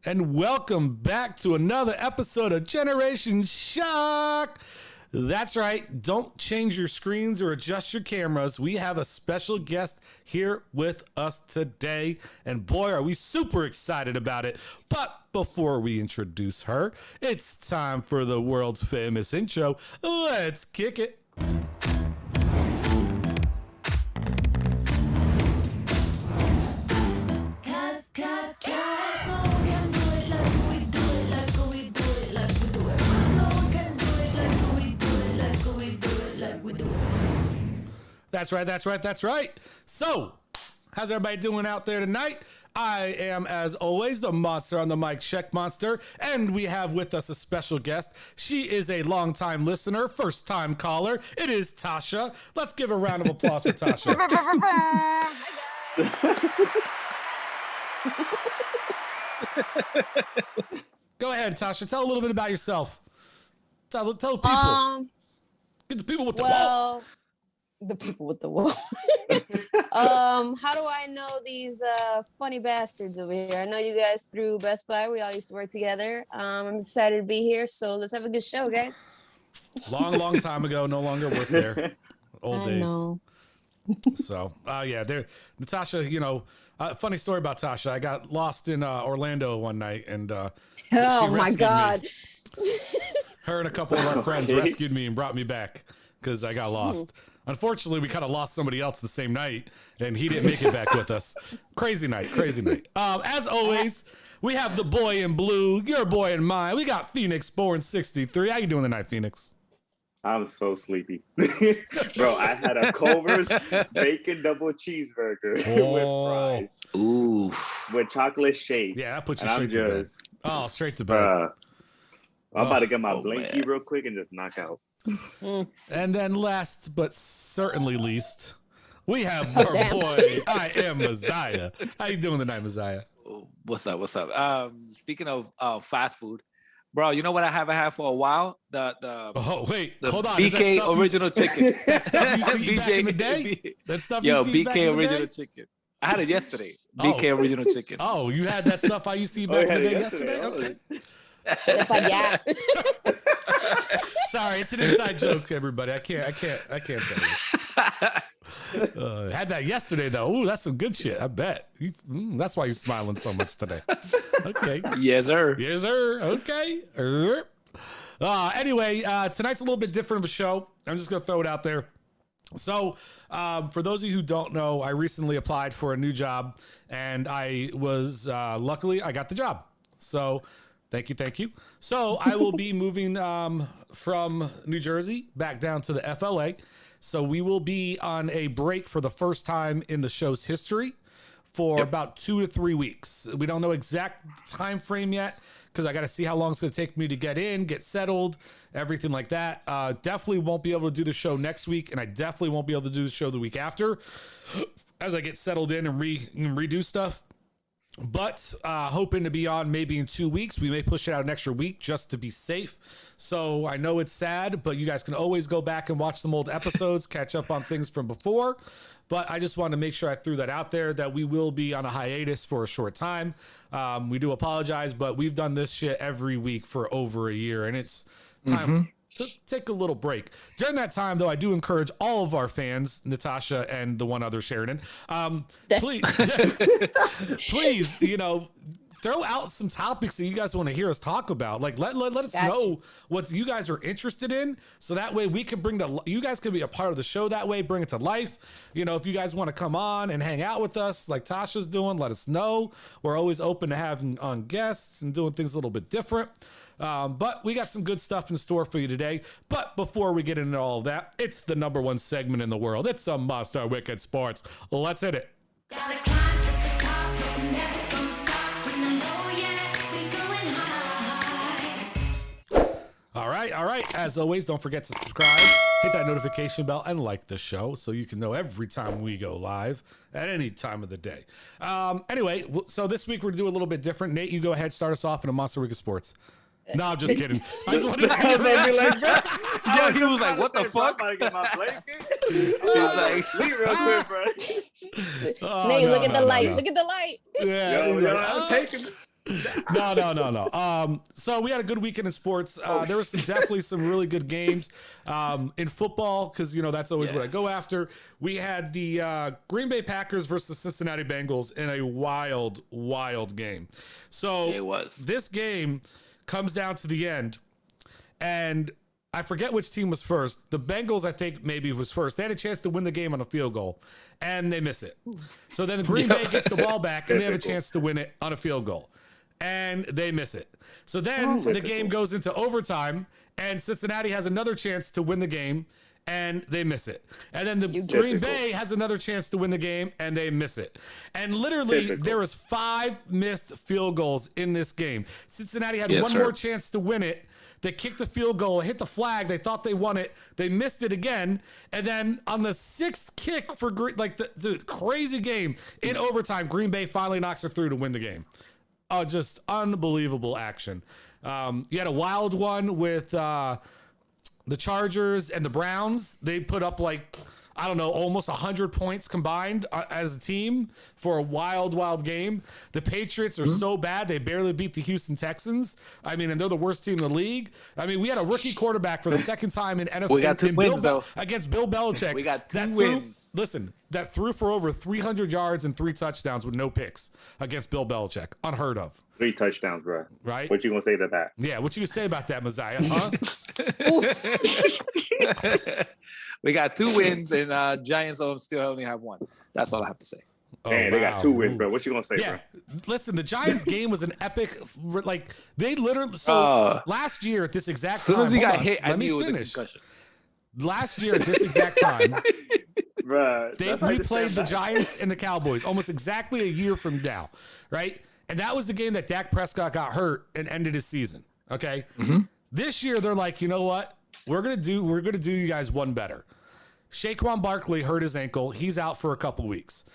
and welcome back to another episode of Generation Shock. That's right. Don't change your screens or adjust your cameras. We have a special guest here with us today, and boy, are we super excited about it. But before we introduce her, it's time for the world's famous intro. Let's kick it. That's right. So, how's everybody doing out there tonight? I am, as always, the monster on the mic, Check Monster, and we have with us a special guest. She is a longtime listener, first-time caller. It is Tasha. Let's give a round of applause for Tasha. Go ahead, Tasha. Tell a little bit about yourself. Tell people. Get the people with the wall. The people with the wall. How do I know these funny bastards over here? I know you guys through Best Buy. We all used to work together. I'm excited to be here. So let's have a good show, guys. Long time ago. No longer work there. Old days. Know. So, there. Natasha, funny story about Tasha. I got lost in Orlando one night, and oh my God. Her and a couple of our friends rescued me and brought me back because I got lost. Unfortunately, we kind of lost somebody else the same night, and he didn't make it back with us. Crazy night. As always, we have the boy in blue, your boy in mine. We got Phoenix, born 63. How you doing tonight, Phoenix? I'm so sleepy. Bro, I had a Culver's bacon double cheeseburger with fries. Ooh. With chocolate shake. Yeah, that puts you straight to bed. Oh, straight to bed. I'm about to get my blankie real quick and just knock out. And then last but certainly least, we have our boy, I am Messiah. How you doing tonight, Messiah? What's up? Speaking of fast food, bro, you know what I haven't had for a while? The hold on. BK original chicken. That stuff you used to eat back in the day? That stuff you used to eat back in the day? BK original chicken. I had it yesterday. BK original chicken. Oh, you had that stuff I used to eat back in the day yesterday? Okay. Sorry, it's an inside joke, everybody. I can't tell you. Had that yesterday though. Ooh, that's some good shit. I bet. That's why you're smiling so much today. Okay. Yes, sir. Okay. Anyway, tonight's a little bit different of a show. I'm just gonna throw it out there. So, for those of you who don't know, I recently applied for a new job, and I was luckily I got the job. So. Thank you. So I will be moving from New Jersey back down to the FLA. So we will be on a break for the first time in the show's history for about 2 to 3 weeks. We don't know exact time frame yet because I got to see how long it's going to take me to get settled, everything like that. Definitely won't be able to do the show next week, and I definitely won't be able to do the show the week after as I get settled in and redo stuff. But hoping to be on maybe in 2 weeks. We may push it out an extra week just to be safe. So I know it's sad, but you guys can always go back and watch some old episodes, catch up on things from before. But I just wanted to make sure I threw that out there that we will be on a hiatus for a short time. We do apologize, but we've done this shit every week for over a year, and it's time to take a little break. During that time, though, I do encourage all of our fans, Natasha and the one other Sheridan, please, throw out some topics that you guys want to hear us talk about. Like, let us know what you guys are interested in, so that way we can you guys can be a part of the show that way, bring it to life. If you guys want to come on and hang out with us like Tasha's doing, let us know. We're always open to having on guests and doing things a little bit different. But we got some good stuff in store for you today. But before we get into all of that, it's the number one segment in the world. It's some Monster Wicked Sports. Let's hit it. All right. As always, don't forget to subscribe, hit that notification bell, and like the show so you can know every time we go live at any time of the day. Anyway, so this week we're going to do a little bit different. Nate, you go ahead, start us off in a Monster Wicked Sports. No, I'm just kidding. I just wanted to see yeah, he was like, what the fuck? I'm about to get my blanket. He's like, sleep real quick, bro. Nate, look at the light. Look at the light. Yeah, yo, I'm taking No. So we had a good weekend in sports. There was definitely some really good games in football because that's always what I go after. We had the Green Bay Packers versus Cincinnati Bengals in a wild game. So it was. This game comes down to the end, and I forget which team was first. The Bengals, I think, maybe was first. They had a chance to win the game on a field goal, and they miss it. So then the Green Bay gets the ball back, and they have a chance to win it on a field goal, and they miss it. So then the game goes into overtime, and Cincinnati has another chance to win the game, and they miss it. And then the Green Bay has another chance to win the game, and they miss it. And literally, there was 5 missed field goals in this game. Cincinnati had one more chance to win it. They kicked the field goal, hit the flag. They thought they won it. They missed it again. And then on the 6th kick for crazy game in overtime, Green Bay finally knocks her through to win the game. Oh, just unbelievable action. You had a wild one with the Chargers and the Browns. They put up almost 100 points combined as a team for a wild game. The Patriots are so bad, they barely beat the Houston Texans. I mean, and they're the worst team in the league. I mean, we had a rookie quarterback for the second time in NFL. We got 2 wins, though. Against Bill Belichick. We got 2 wins. That threw for over 300 yards and 3 touchdowns with no picks against Bill Belichick. Unheard of. 3 touchdowns, bro. Right? What you gonna say to that? Yeah, what you gonna say about that, Messiah? Huh? We got 2 wins, and Giants still only have 1. That's all I have to say. Man, they got 2 wins, bro. What you gonna say, bro? Listen, the Giants game was an epic. They literally. Last year at this exact time, as soon as he got hit, I knew it was a concussion. Last year at this exact time, bruh, we played the Giants and the Cowboys almost exactly a year from now, right? And that was the game that Dak Prescott got hurt and ended his season. Okay, This year they're like, you know what? We're gonna do you guys one better. Saquon Barkley hurt his ankle. He's out for a couple weeks.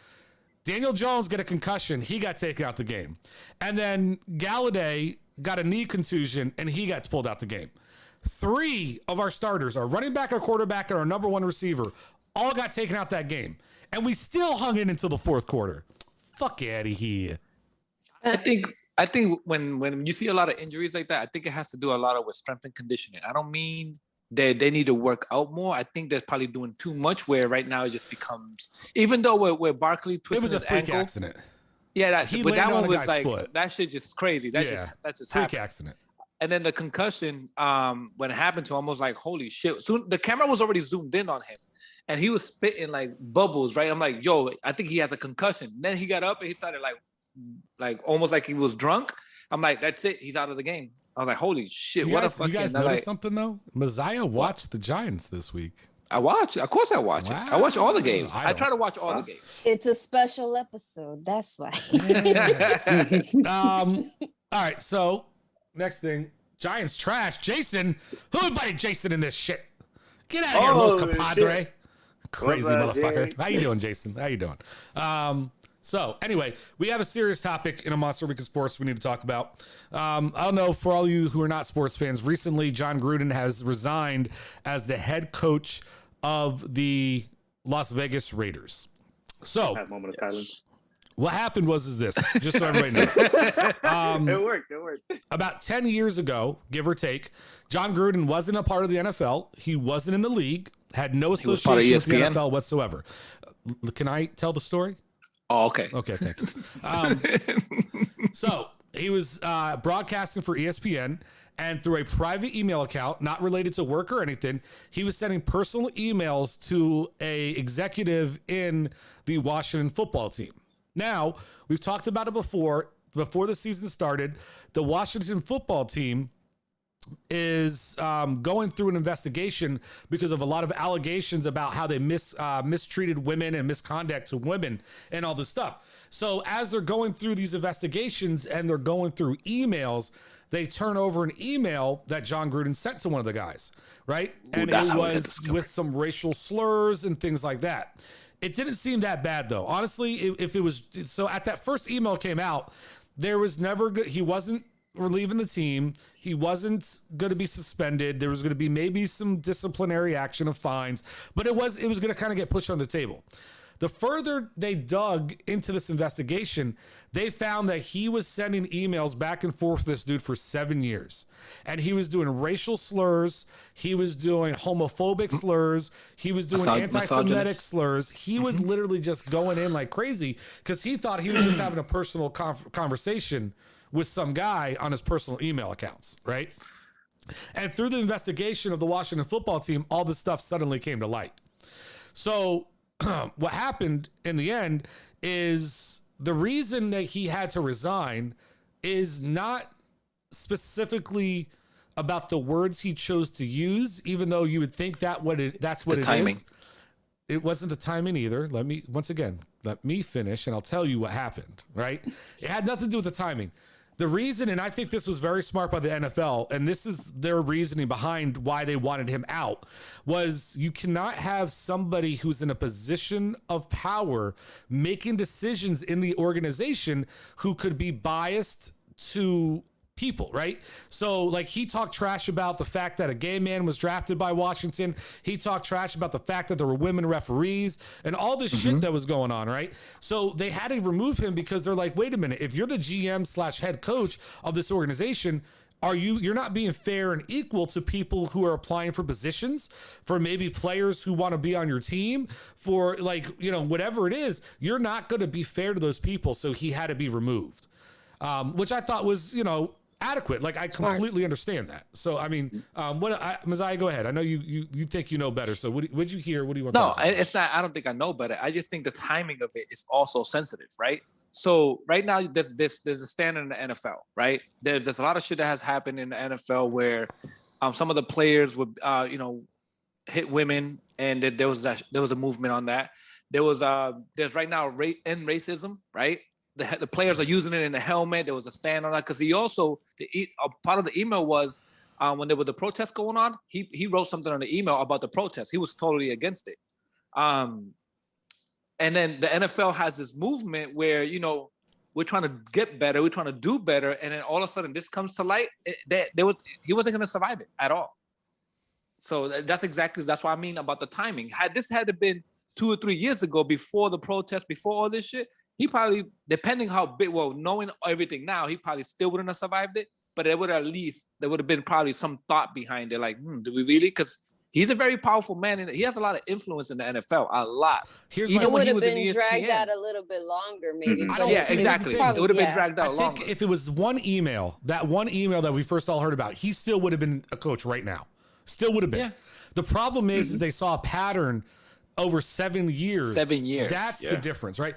Daniel Jones got a concussion. He got taken out the game. And then Galladay got a knee contusion, and he got pulled out the game. 3 of our starters, our running back, our quarterback, and our number 1 receiver, all got taken out that game. And we still hung in until the 4th quarter. Fuck out of here. I think when you see a lot of injuries like that, I think it has to do a lot with strength and conditioning. I don't mean that they need to work out more. I think they're probably doing too much where right now it just becomes, even though where Barkley twisted his ankle. It was a freak accident. Yeah, but that one was like, foot. That shit just crazy. That's just freak happened. Accident. And then the concussion, when it happened to him, I was like, holy shit. Soon the camera was already zoomed in on him. And he was spitting like bubbles, right? I'm like, yo, I think he has a concussion. And then he got up and he started like almost like he was drunk. I'm like, that's it. He's out of the game. I was like, holy shit. You guys noticed something though? Messiah watched the Giants this week. I watch. Of course I watch it. I watch all the games. I try to watch all the games. It's a special episode. That's why. All right. So next thing, Giants trash. Jason, who invited Jason in this shit? Get out of here, Los Compadre. Shit. Crazy motherfucker. How you doing, Jason? How you doing? So anyway, we have a serious topic in a Monster Week of Sports we need to talk about. I don't know, for all you who are not sports fans, recently John Gruden has resigned as the head coach of the Las Vegas Raiders. So, that moment of silence. What happened was this, just so everybody knows. It worked. About 10 years ago, give or take, John Gruden wasn't a part of the NFL. He wasn't in the league, had no association with the NFL whatsoever. Can I tell the story? Oh, okay. Okay, thank you. So he was broadcasting for ESPN, and through a private email account, not related to work or anything, he was sending personal emails to a executive in the Washington football team. Now, we've talked about it before the season started. The Washington football team is going through an investigation because of a lot of allegations about how they mistreated women and misconduct to women and all this stuff. So as they're going through these investigations and they're going through emails, they turn over an email that John Gruden sent to one of the guys, right? And it was with some racial slurs and things like that. It didn't seem that bad though. Honestly, if it was, so at that first email came out, there was never good. He wasn't relieving the team. He wasn't going to be suspended. There was going to be maybe some disciplinary action of fines, but it was going to kind of get pushed on the table. The further they dug into this investigation, they found that he was sending emails back and forth with this dude for 7 years. And he was doing racial slurs. He was doing homophobic slurs. He was doing anti-Semitic slurs. He was literally just going in like crazy because he thought he was just having a personal conversation with some guy on his personal email accounts, right? And through the investigation of the Washington football team, all this stuff suddenly came to light. So what happened in the end is the reason that he had to resign is not specifically about the words he chose to use, even though you would think that's what it timing is. It wasn't the timing either. Let me finish and I'll tell you what happened, right? It had nothing to do with the timing. The reason, and I think this was very smart by the NFL, and this is their reasoning behind why they wanted him out, was you cannot have somebody who's in a position of power making decisions in the organization who could be biased to people, right? So like he talked trash about the fact that a gay man was drafted by Washington. He talked trash about the fact that there were women referees and all this shit that was going on, right? So they had to remove him because they're like, wait a minute, if you're the GM/head coach of this organization, you're not being fair and equal to people who are applying for positions, for maybe players who want to be on your team, for like, whatever it is, you're not going to be fair to those people. So he had to be removed, which I thought was, adequate. Like I completely understand that. So I mean, Messiah, go ahead. I know you think you know better. So what'd you hear? What do you want? No, it's not. I don't think I know better. I just think the timing of it is also sensitive, right? So right now there's a standard in the NFL, right? There's a lot of shit that has happened in the NFL where some of the players would hit women, and there was a movement on that. There's right now racism, right? The players are using it in the helmet. There was a stand on that because he also part of the email was when there was the protest going on. He wrote something on the email about the protest. He was totally against it. And then the NFL has this movement where we're trying to get better, we're trying to do better, and then all of a sudden this comes to light. He wasn't going to survive it at all. So that's what I mean about the timing. Had been 2 or 3 years ago, before the protest, before all this shit, he probably, depending how big, knowing everything now, he probably still wouldn't have survived it. But there would have been probably some thought behind it, like, do we really? Because he's a very powerful man, and he has a lot of influence in the NFL, a lot. It would have been dragged out a little bit longer, maybe. Exactly. It would have been dragged out longer. I think if it was one email that we first all heard about, he still would have been a coach right now. Still would have been. Yeah. The problem is they saw a pattern over 7 years. 7 years. That's the difference, right?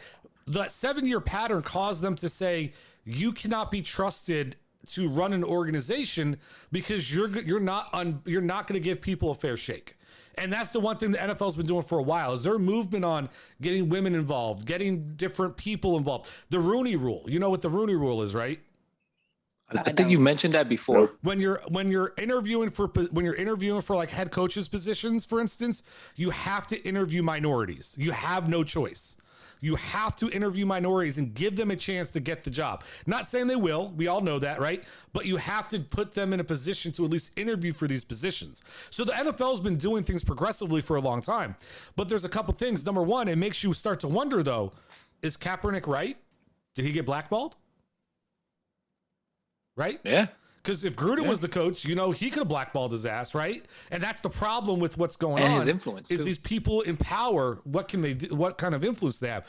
That 7-year pattern caused them to say you cannot be trusted to run an organization because you're not going to give people a fair shake. And that's the one thing the NFL's been doing for a while is their movement on getting women involved, getting different people involved. The Rooney Rule. You know what the Rooney Rule is, right? I think you mentioned that before. When you're interviewing for like head coaches positions, for instance, you have to interview minorities. You have no choice. You have to interview minorities and give them a chance to get the job. Not saying they will. We all know that, right? But you have to put them in a position to at least interview for these positions. So the NFL's been doing things progressively for a long time. But there's a couple things. Number one, it makes you start to wonder, though, is Kaepernick right? Did he get blackballed? Right? Yeah. Because if Gruden was the coach, he could have blackballed his ass, right? And that's the problem with what's going on. And his influence, is these people in power, what can they do? What kind of influence they have?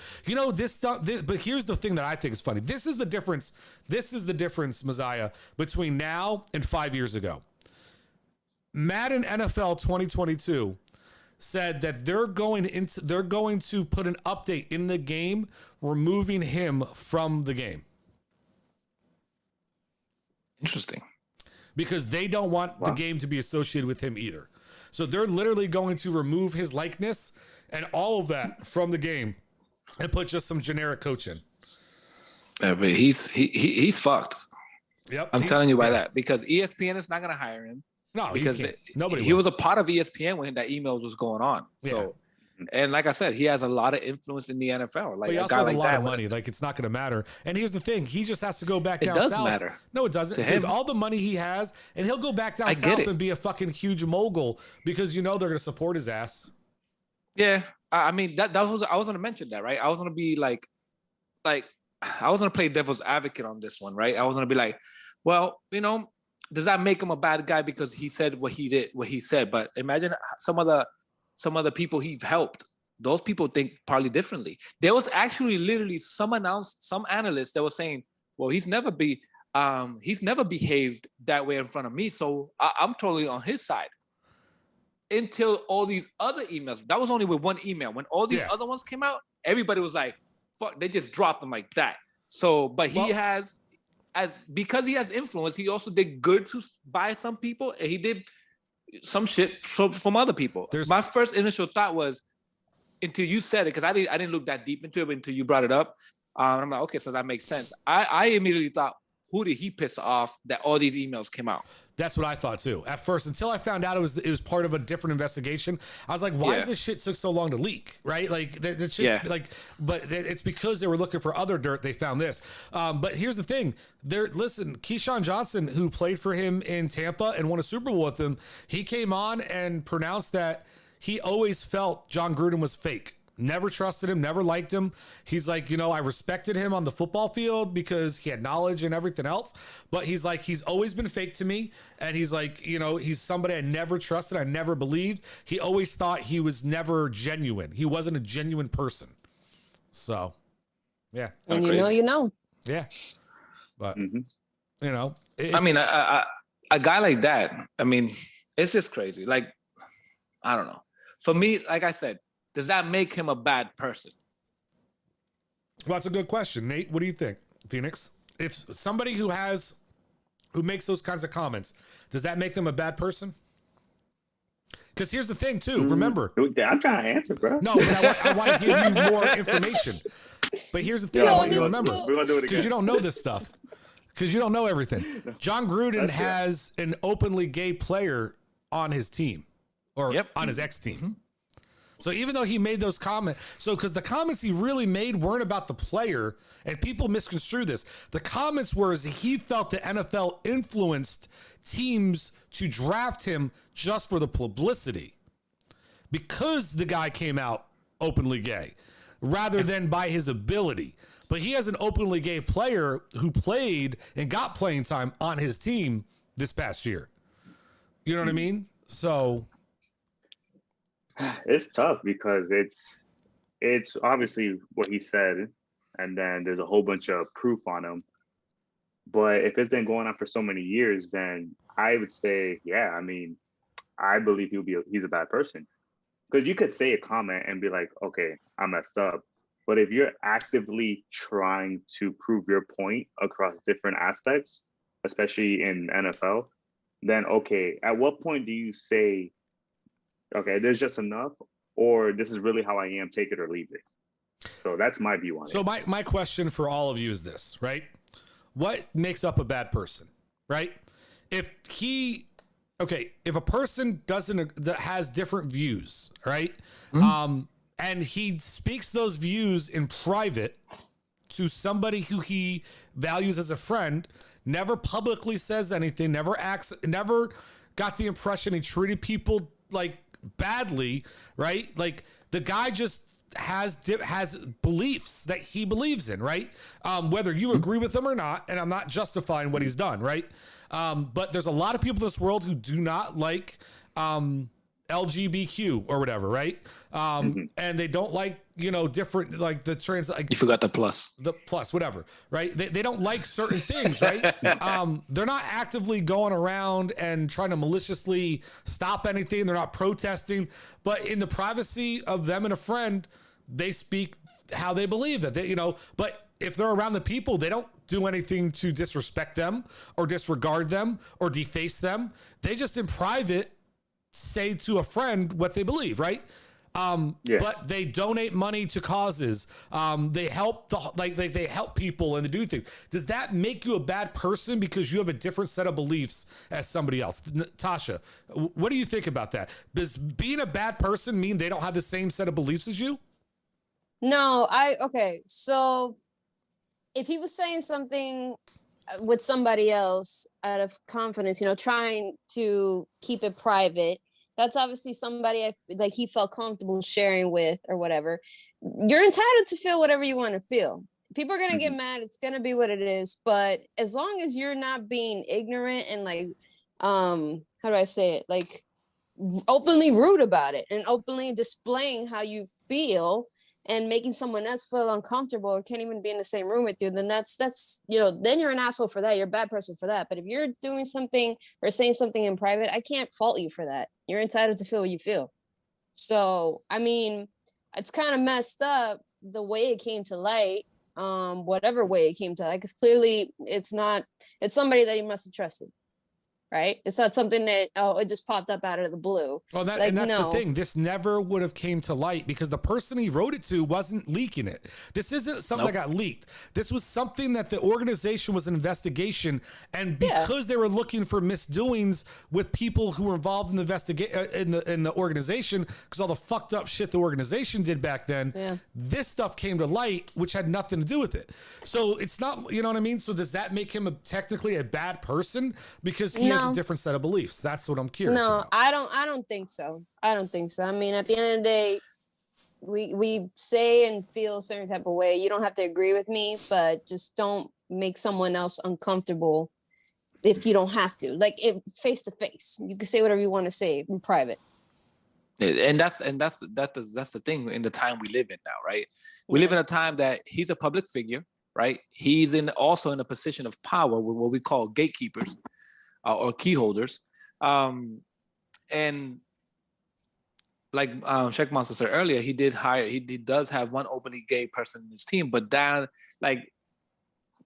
This stuff, but here's the thing that I think is funny. This is the difference, Messiah, between now and 5 years ago. Madden NFL 2022 said that they're going to put an update in the game, removing him from the game. Interesting. Because they don't want the game to be associated with him either. So they're literally going to remove his likeness and all of that from the game and put just some generic coach in. Yeah, but he's fucked. Yep. I'm telling you by that, because ESPN is not going to hire him. No, because nobody. He was a part of ESPN when that email was going on. So, and like I said, he has a lot of influence in the NFL. Like but he also has a lot of money. Like it's not going to matter. And here's the thing: he just has to go back down south. It does matter. No, it doesn't. Dude, all the money he has, and he'll go back down south and be a fucking huge mogul because they're going to support his ass. Yeah, I mean, that was, I was gonna mention that, right? I was gonna be like I was gonna play devil's advocate on this one, right? I was gonna be like, well, does that make him a bad guy because he said what he said? But imagine some of the people he helped. Those people think probably differently. There was actually literally some analysts that were saying, well, he's never behaved that way in front of me, so I'm totally on his side. Until all these other emails, that was only with one email. When all these other ones came out, everybody was like, fuck, they just dropped them like that. So, but because he has influence, he also did good by some people, and he did some shit from other people. My first initial thought was, until you said it, because I didn't look that deep into it until you brought it up. I'm like, okay, so that makes sense. I immediately thought, who did he piss off that all these emails came out? That's what I thought too. At first, until I found out it was part of a different investigation, I was like, why does this shit took so long to leak? Right? Like that shit's but it's because they were looking for other dirt. They found this. But here's the thing. Listen, Keyshawn Johnson, who played for him in Tampa and won a Super Bowl with him, he came on and pronounced that he always felt John Gruden was fake. Never trusted him, never liked him. He's like, I respected him on the football field because he had knowledge and everything else. But he's like, he's always been fake to me. And he's like, he's somebody I never trusted. I never believed. He always thought he was never genuine. He wasn't a genuine person. So, yeah. And you know. Yeah. But, I mean, a guy like that, I mean, it's just crazy. Like, I don't know. For me, like I said, does that make him a bad person? Well, that's a good question. Nate, what do you think, Phoenix? If somebody who makes those kinds of comments, does that make them a bad person? Because here's the thing, too. Remember, I'm trying to answer, bro. No, but I want to give you more information. But here's the thing: I want you to remember, we're gonna do it again because you don't know this stuff, because you don't know everything. John Gruden has an openly gay player on his team, or on his ex-team. Mm-hmm. So even though he made those comments, because the comments he really made weren't about the player, and people misconstrue this. The comments were he felt the NFL influenced teams to draft him just for the publicity because the guy came out openly gay rather than by his ability. But he has an openly gay player who played and got playing time on his team this past year. You know what I mean? So it's tough because it's obviously what he said, and then there's a whole bunch of proof on him. But if it's been going on for so many years, then I would say, I mean, I believe he's a bad person. Because you could say a comment and be like, okay, I messed up. But if you're actively trying to prove your point across different aspects, especially in NFL, then okay, at what point do you say, okay, there's just enough, or this is really how I am, take it or leave it? So that's my view on it. So my question for all of you is this, right? What makes up a bad person, right? If a person that has different views, right? Mm-hmm. And he speaks those views in private to somebody who he values as a friend, never publicly says anything, never got the impression he treated people like badly, right? Like the guy just has beliefs that he believes in, right? Whether you agree with them or not, and I'm not justifying what he's done, right? But there's a lot of people in this world who do not like LGBTQ or whatever, right? And they don't like, different, like the trans, like you forgot the plus, whatever, right? They don't like certain things, right? They're not actively going around and trying to maliciously stop anything. They're not protesting, but in the privacy of them and a friend, they speak how they believe that but if they're around the people, they don't do anything to disrespect them or disregard them or deface them. They just in private say to a friend what they believe, right? But they donate money to causes. They help they help people and they do things. Does that make you a bad person because you have a different set of beliefs as somebody else? Tasha, what do you think about that? Does being a bad person mean they don't have the same set of beliefs as you? No, okay. So if he was saying something with somebody else out of confidence, trying to keep it private, That's obviously somebody like he felt comfortable sharing with or whatever. You're entitled to feel whatever you want to feel. People are gonna get mad. It's gonna be what it is. But as long as you're not being ignorant and like, how do I say it? Like openly rude about it and openly displaying how you feel and making someone else feel uncomfortable or can't even be in the same room with you, then that's then you're an asshole for that. You're a bad person for that. But if you're doing something or saying something in private, I can't fault you for that. You're entitled to feel what you feel. So I mean, it's kind of messed up the way it came to light, whatever way it came to light, because clearly it's somebody that you must have trusted. Right? It's not something that, it just popped up out of the blue. Well, that's the thing. This never would have came to light because the person he wrote it to wasn't leaking it. This isn't something that got leaked. This was something that the organization was an investigation, and because they were looking for misdoings with people who were involved in the in the organization, because all the fucked up shit the organization did back then, this stuff came to light, which had nothing to do with it. So it's not, you know what I mean? So does that make him technically a bad person because he has a different set of beliefs? That's what I'm curious about. I don't think so. I don't think so. I mean, at the end of the day, we say and feel a certain type of way. You don't have to agree with me, but just don't make someone else uncomfortable if you don't have to. Like face to face, you can say whatever you want to say in private. And that's the thing in the time we live in now, right? We live in a time that he's a public figure, right? He's also in a position of power with what we call gatekeepers. Or key holders, and like Sheikh Monster said earlier, he does have one openly gay person in his team, but like,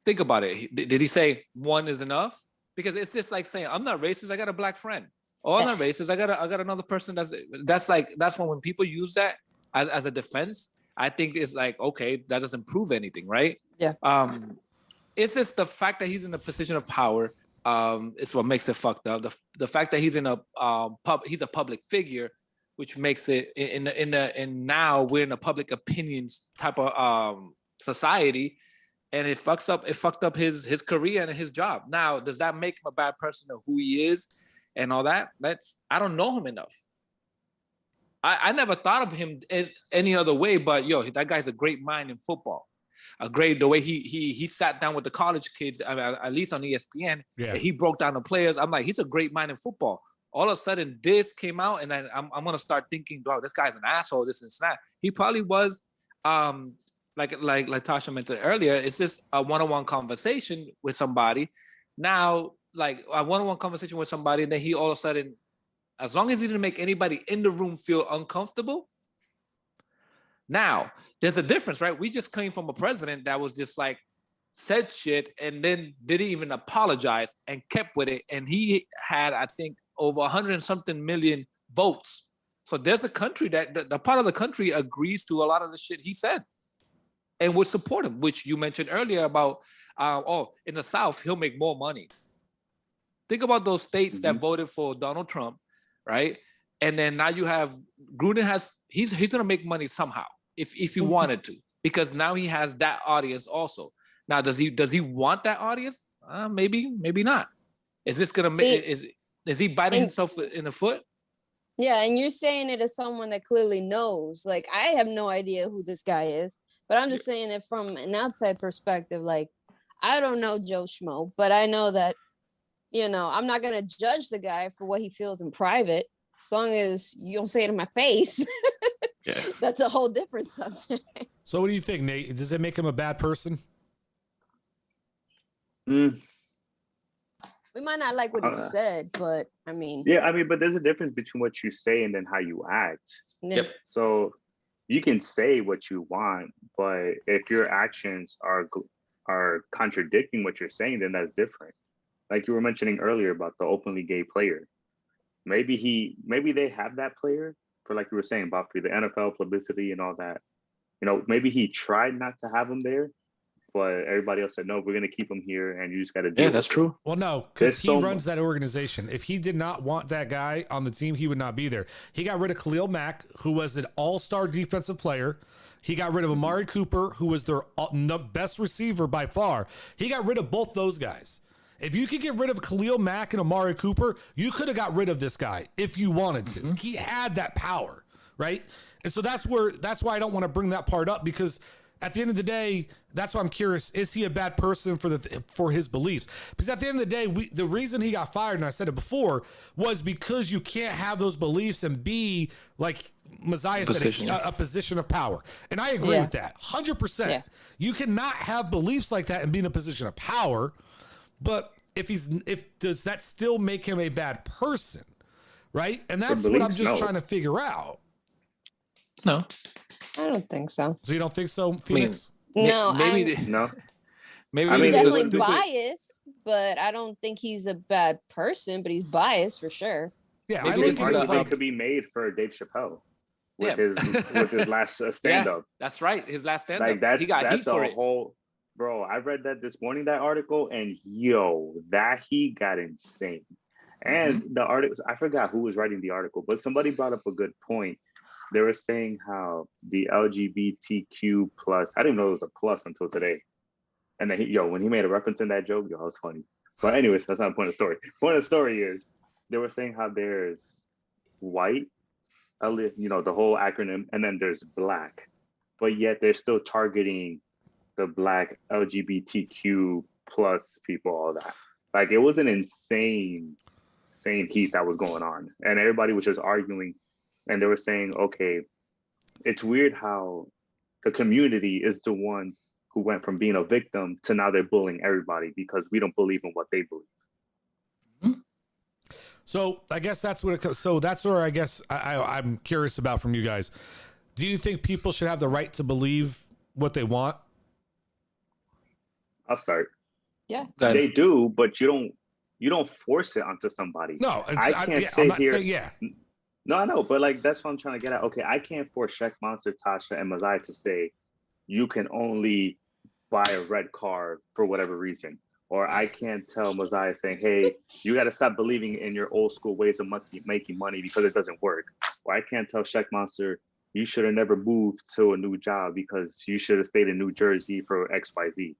think about it. Did he say one is enough? Because it's just like saying, I'm not racist, I got a black friend. Oh, I'm not racist, I got another person that's when people use that as a defense. I think it's like, okay, that doesn't prove anything, right? Yeah. It's just the fact that he's in a position of power. It's what makes it fucked up. The fact that he's in he's a public figure, which makes it in now we're in a public opinions type of society, and it fucked up his career and his job. Now, does that make him a bad person or who he is and all that? I don't know him enough. I never thought of him in any other way, but that guy's a great mind in football. The way he sat down with the college kids, at least on ESPN, and he broke down the players. I'm like, he's a great mind in football. All of a sudden, this came out, and then I'm gonna start thinking, bro, this guy's an asshole. This and that. He probably was, like Tasha mentioned earlier. It's just a one-on-one conversation with somebody. Now, like a one-on-one conversation with somebody, and then he all of a sudden, as long as he didn't make anybody in the room feel uncomfortable. Now, there's a difference, right? We just came from a president that was just like said shit and then didn't even apologize and kept with it. And he had, I think, over 100 and something million votes. So there's a country that the part of the country agrees to a lot of the shit he said and would support him, which you mentioned earlier about, in the South, he'll make more money. Think about those states that voted for Donald Trump, right? And then now you have Gruden he's going to make money somehow if he wanted to, because now he has that audience also. Now, does he want that audience? Maybe not. Is this going to is he biting himself in the foot? Yeah. And you're saying it as someone that clearly knows. Like, I have no idea who this guy is, but I'm just saying it from an outside perspective. Like, I don't know Joe Schmo, but I know that, I'm not going to judge the guy for what he feels in private. As long as you don't say it in my face, that's a whole different subject. So what do you think, Nate? Does it make him a bad person? We might not like what he said, but I mean. Yeah, but there's a difference between what you say and then how you act. Yep. So you can say what you want, but if your actions are contradicting what you're saying, then that's different. Like you were mentioning earlier about the openly gay player. Maybe they have that player for, like you were saying, about for the NFL publicity and all that. Maybe he tried not to have him there, but everybody else said, no, we're going to keep him here and you just got to do it. Yeah, that's true. Well, no, because he runs that organization. If he did not want that guy on the team, he would not be there. He got rid of Khalil Mack, who was an all-star defensive player. He got rid of Amari Cooper, who was their best receiver by far. He got rid of both those guys. If you could get rid of Khalil Mack and Amari Cooper, you could have got rid of this guy if you wanted to. He had that power, right? And so that's why I don't want to bring that part up, because at the end of the day, that's why I'm curious, is he a bad person for his beliefs? Because at the end of the day, the reason he got fired, and I said it before, was because you can't have those beliefs and be, like Messiah said, a position of power. And I agree with that, 100%. Yeah. You cannot have beliefs like that and be in a position of power. But does that still make him a bad person, right? And that's what I'm just trying to figure out. No. I don't think so. So you don't think so, Phoenix? No, maybe no. Maybe he's definitely biased, but I don't think he's a bad person. But he's biased for sure. Yeah, maybe this argument could be made for Dave Chappelle with his last stand-up. Yeah, that's right, his last stand-up. Like that's he got heat for it. Bro, I read that this morning, that article, and that he got insane. And the article, I forgot who was writing the article, but somebody brought up a good point. They were saying how the LGBTQ plus, I didn't know it was a plus until today. And then when he made a reference in that joke, it was funny. But anyways, that's not the point of the story. Point of the story is they were saying how there's white, the whole acronym, and then there's black. But yet they're still targeting the black LGBTQ plus people, all that. Like, it was an insane heat that was going on. And everybody was just arguing. And they were saying, okay, it's weird how the community is the ones who went from being a victim to now they're bullying everybody because we don't believe in what they believe. So I guess that's what so that's where I guess I'm curious about from you guys. Do you think people should have the right to believe what they want? I'll start. Yeah. They do, but you don't force it onto somebody. No, I can't sit here. Yeah. No, I know, but like that's what I'm trying to get at. Okay, I can't force Sheck Monster, Tasha, and Messiah to say you can only buy a red car for whatever reason. Or I can't tell Messiah saying, hey, you got to stop believing in your old school ways of making money because it doesn't work. Or I can't tell Sheck Monster, you should have never moved to a new job because you should have stayed in New Jersey for XYZ.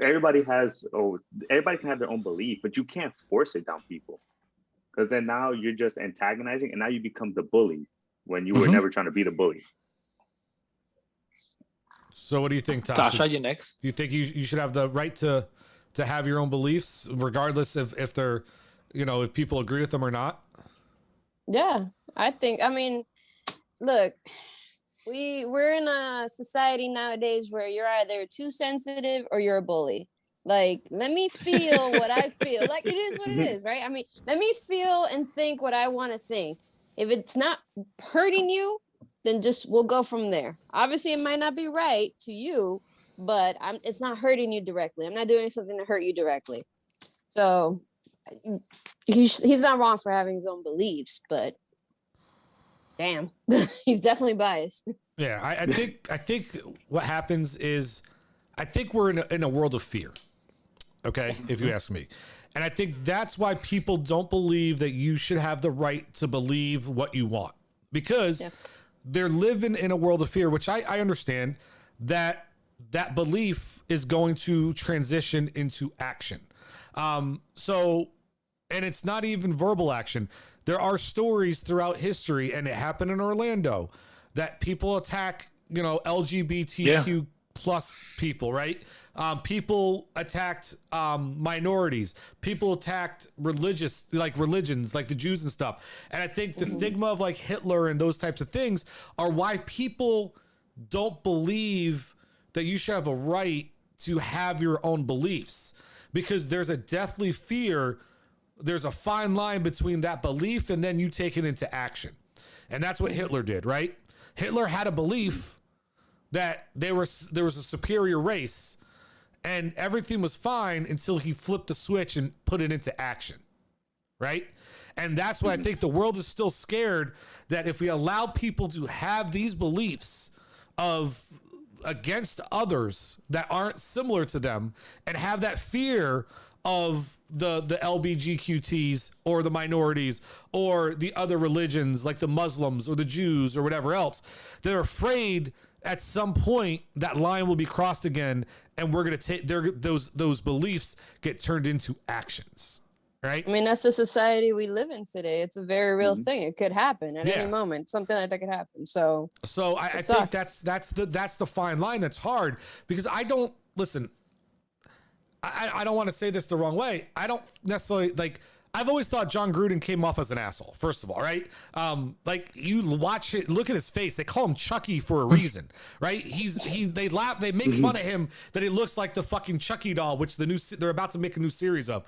Everybody can have their own belief, but you can't force it down people. Because then now you're just antagonizing, and now you become the bully when you were never trying to be the bully. So what do you think, Tasha? Tasha, you're next. You think you should have the right to have your own beliefs, regardless if they're, if people agree with them or not? Yeah, I mean, look, we're in a society nowadays where you're either too sensitive or you're a bully. Like, let me feel what I feel. Like, it is what it is, right? I mean, let me feel and think what I want to think. If it's not hurting you, then we'll go from there. Obviously, it might not be right to you, but it's not hurting you directly. I'm not doing something to hurt you directly. So he's not wrong for having his own beliefs, but damn, he's definitely biased. Yeah, I think what happens is I think we're in a world of fear. Okay, if you ask me. And I think that's why people don't believe that you should have the right to believe what you want, because they're living in a world of fear, which I understand that belief is going to transition into action. So, and it's not even verbal action. There are stories throughout history, and it happened in Orlando, that people attack, LGBTQ plus people, right? People attacked minorities. People attacked religions, like the Jews and stuff. And I think the stigma of like Hitler and those types of things are why people don't believe that you should have a right to have your own beliefs, because there's a deathly fear. There's a fine line between that belief and then you take it into action. And that's what Hitler did, right? Hitler had a belief that there was a superior race, and everything was fine until he flipped the switch and put it into action, right? And that's why I think the world is still scared that if we allow people to have these beliefs against others that aren't similar to them, and have that fear of the LGBTQTs or the minorities or the other religions like the Muslims or the Jews or whatever else, they're afraid at some point that line will be crossed again, and we're gonna take those beliefs get turned into actions. Right. I mean, that's the society we live in today. It's a very real thing. It could happen at any moment. Something like that could happen. So I think that's the fine line that's hard, because I don't listen. I don't want to say this the wrong way. I don't necessarily like. I've always thought John Gruden came off as an asshole, first of all, right? Like, you watch it, look at his face. They call him Chucky for a reason, right? They laugh, they make fun of him that he looks like the fucking Chucky doll, which they're about to make a new series of,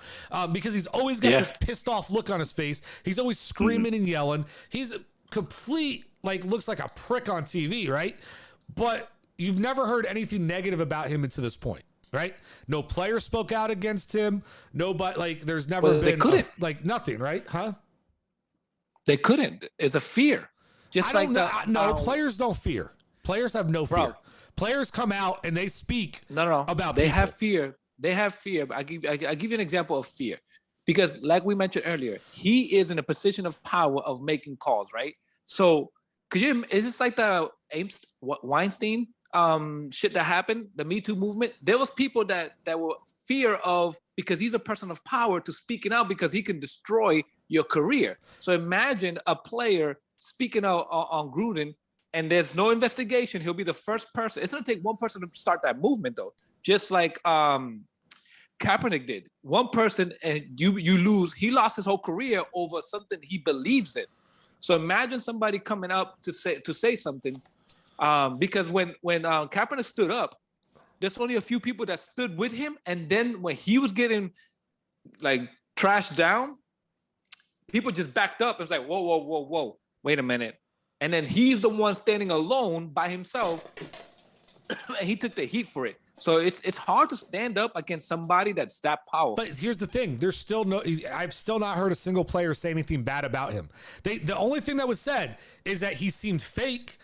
because he's always got this pissed off look on his face. He's always screaming and yelling. He's complete, like, looks like a prick on TV, right? But you've never heard anything negative about him until this point. Right? No player spoke out against him. Nobody, like, there's never been like nothing, right? Huh? They couldn't. It's a fear. Just like players don't fear. Players have no fear. Players come out and they speak about they people. have fear. They have fear. I give you an example of fear. Because like we mentioned earlier, he is in a position of power of making calls, right? So is this like the Weinstein shit that happened, the Me Too movement? There was people that were fear of, because he's a person of power, to speaking out because he can destroy your career. So imagine a player speaking out on Gruden, and there's no investigation. He'll be the first person. It's gonna take one person to start that movement, though. Just like Kaepernick did. One person, and you lose. He lost his whole career over something he believes in. So imagine somebody coming up to say something. Because when Kaepernick stood up, there's only a few people that stood with him, and then when he was getting like trashed down, people just backed up and was like, whoa, wait a minute. And then he's the one standing alone by himself, and he took the heat for it. So it's hard to stand up against somebody that's that powerful. But here's the thing: I've still not heard a single player say anything bad about him. The only thing that was said is that he seemed fake.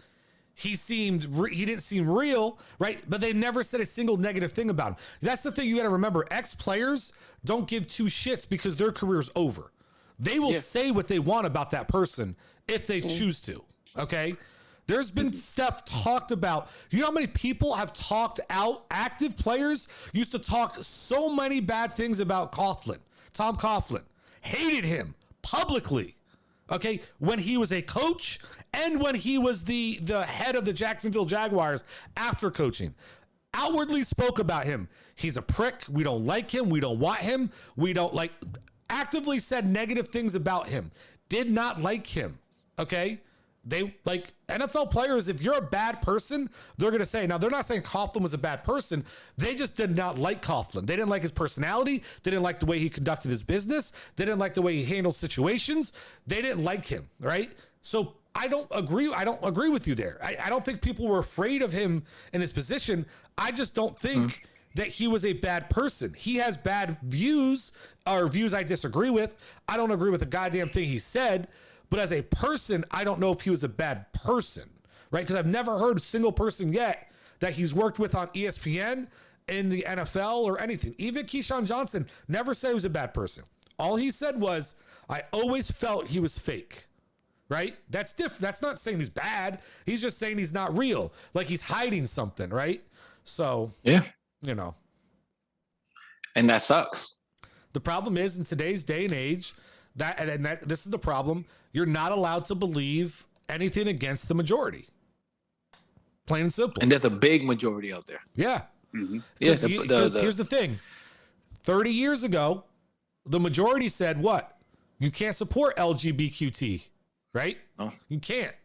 He didn't seem real, right? But they never said a single negative thing about him. That's the thing you got to remember. Ex-players don't give two shits because their career's over. They will say what they want about that person if they choose to, okay? There's been stuff talked about. You know how many people have talked out? Active players used to talk so many bad things about Coughlin. Tom Coughlin. Hated him publicly. Okay, when he was a coach and when he was the head of the Jacksonville Jaguars after coaching, outwardly spoke about him. He's a prick. We don't like him. We don't want him. We don't like, actively said negative things about him. Did not like him. Okay, they like NFL players. If you're a bad person, they're going to say, now they're not saying Coughlin was a bad person. They just did not like Coughlin. They didn't like his personality. They didn't like the way he conducted his business. They didn't like the way he handled situations. They didn't like him. Right. So I don't agree with you there. I don't think people were afraid of him in his position. I just don't think that he was a bad person. He has bad views, or views I disagree with. I don't agree with a goddamn thing he said. But as a person, I don't know if he was a bad person, right? Because I've never heard a single person yet that he's worked with on ESPN, in the NFL, or anything. Even Keyshawn Johnson never said he was a bad person. All he said was, I always felt he was fake, right? That's different. That's not saying he's bad. He's just saying he's not real. Like he's hiding something, right? So, yeah, you know. And that sucks. The problem is, in today's day and age, this is the problem. You're not allowed to believe anything against the majority. Plain and simple. And there's a big majority out there. Yeah. Mm-hmm. Because here's the thing. 30 years ago, the majority said what? You can't support LGBTQ, right? Oh. You can't.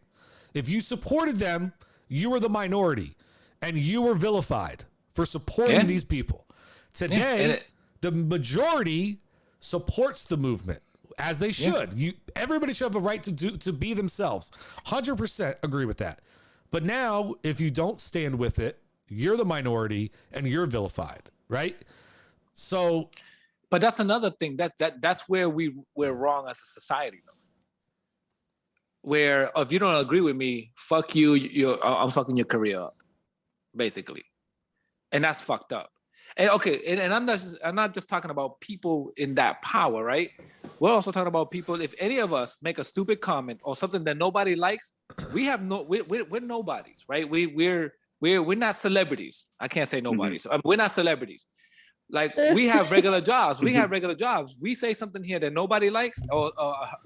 If you supported them, you were the minority, and you were vilified for supporting these people. Today, the majority supports the movement, as they should. Everybody should have a right to be themselves. 100% agree with that. But now, if you don't stand with it, you're the minority and you're vilified, right? So, but that's another thing. That's where we're wrong as a society, though. Where if you don't agree with me, fuck you. I'm fucking your career up, basically, and that's fucked up. And okay, and I'm not just talking about people in that power, right? We're also talking about people. If any of us make a stupid comment or something that nobody likes, we're nobodies, right? We're We're not celebrities. I can't say nobody. So we're not celebrities. Like we have regular jobs. We say something here that nobody likes or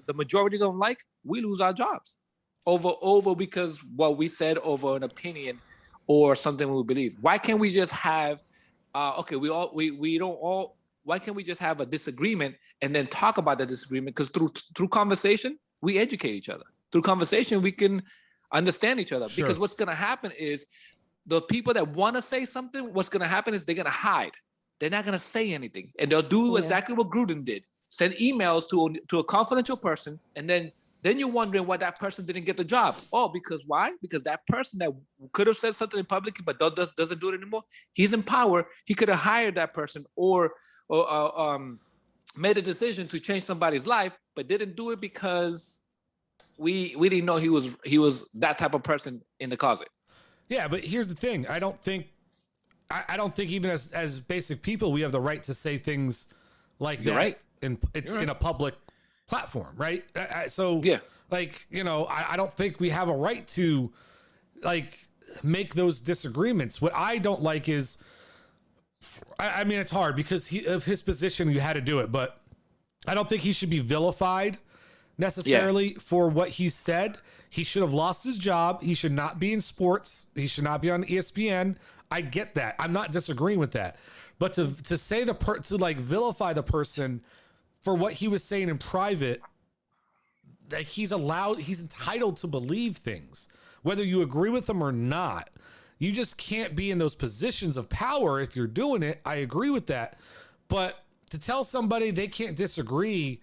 the majority don't like. We lose our jobs over because what we said over an opinion or something we believe. Why can't we just have why can't we just have a disagreement and then talk about the disagreement? Because through conversation, we educate each other. Through conversation, we can understand each other. Sure. Because what's going to happen is the people that want to say something, what's going to happen is they're going to hide. They're not going to say anything. And they'll do exactly what Gruden did. Send emails to a confidential person. And then you're wondering why that person didn't get the job. Oh, because why? Because that person that could have said something in public, but doesn't do it anymore. He's in power. He could have hired that person or made a decision to change somebody's life, but didn't do it because we didn't know he was that type of person in the closet. Yeah, but here's the thing. I don't think even as basic people, we have the right to say things like that. Right. In a public platform, right? Like, you know, I don't think we have a right to like make those disagreements. What I don't like is, I mean, it's hard because of his position, you had to do it, but I don't think he should be vilified necessarily for what he said. He should have lost his job. He should not be in sports. He should not be on ESPN. I get that. I'm not disagreeing with that. But to say to like vilify the person for what he was saying in private, like he's entitled to believe things, whether you agree with them or not. You just can't be in those positions of power if you're doing it. I agree with that. But to tell somebody they can't disagree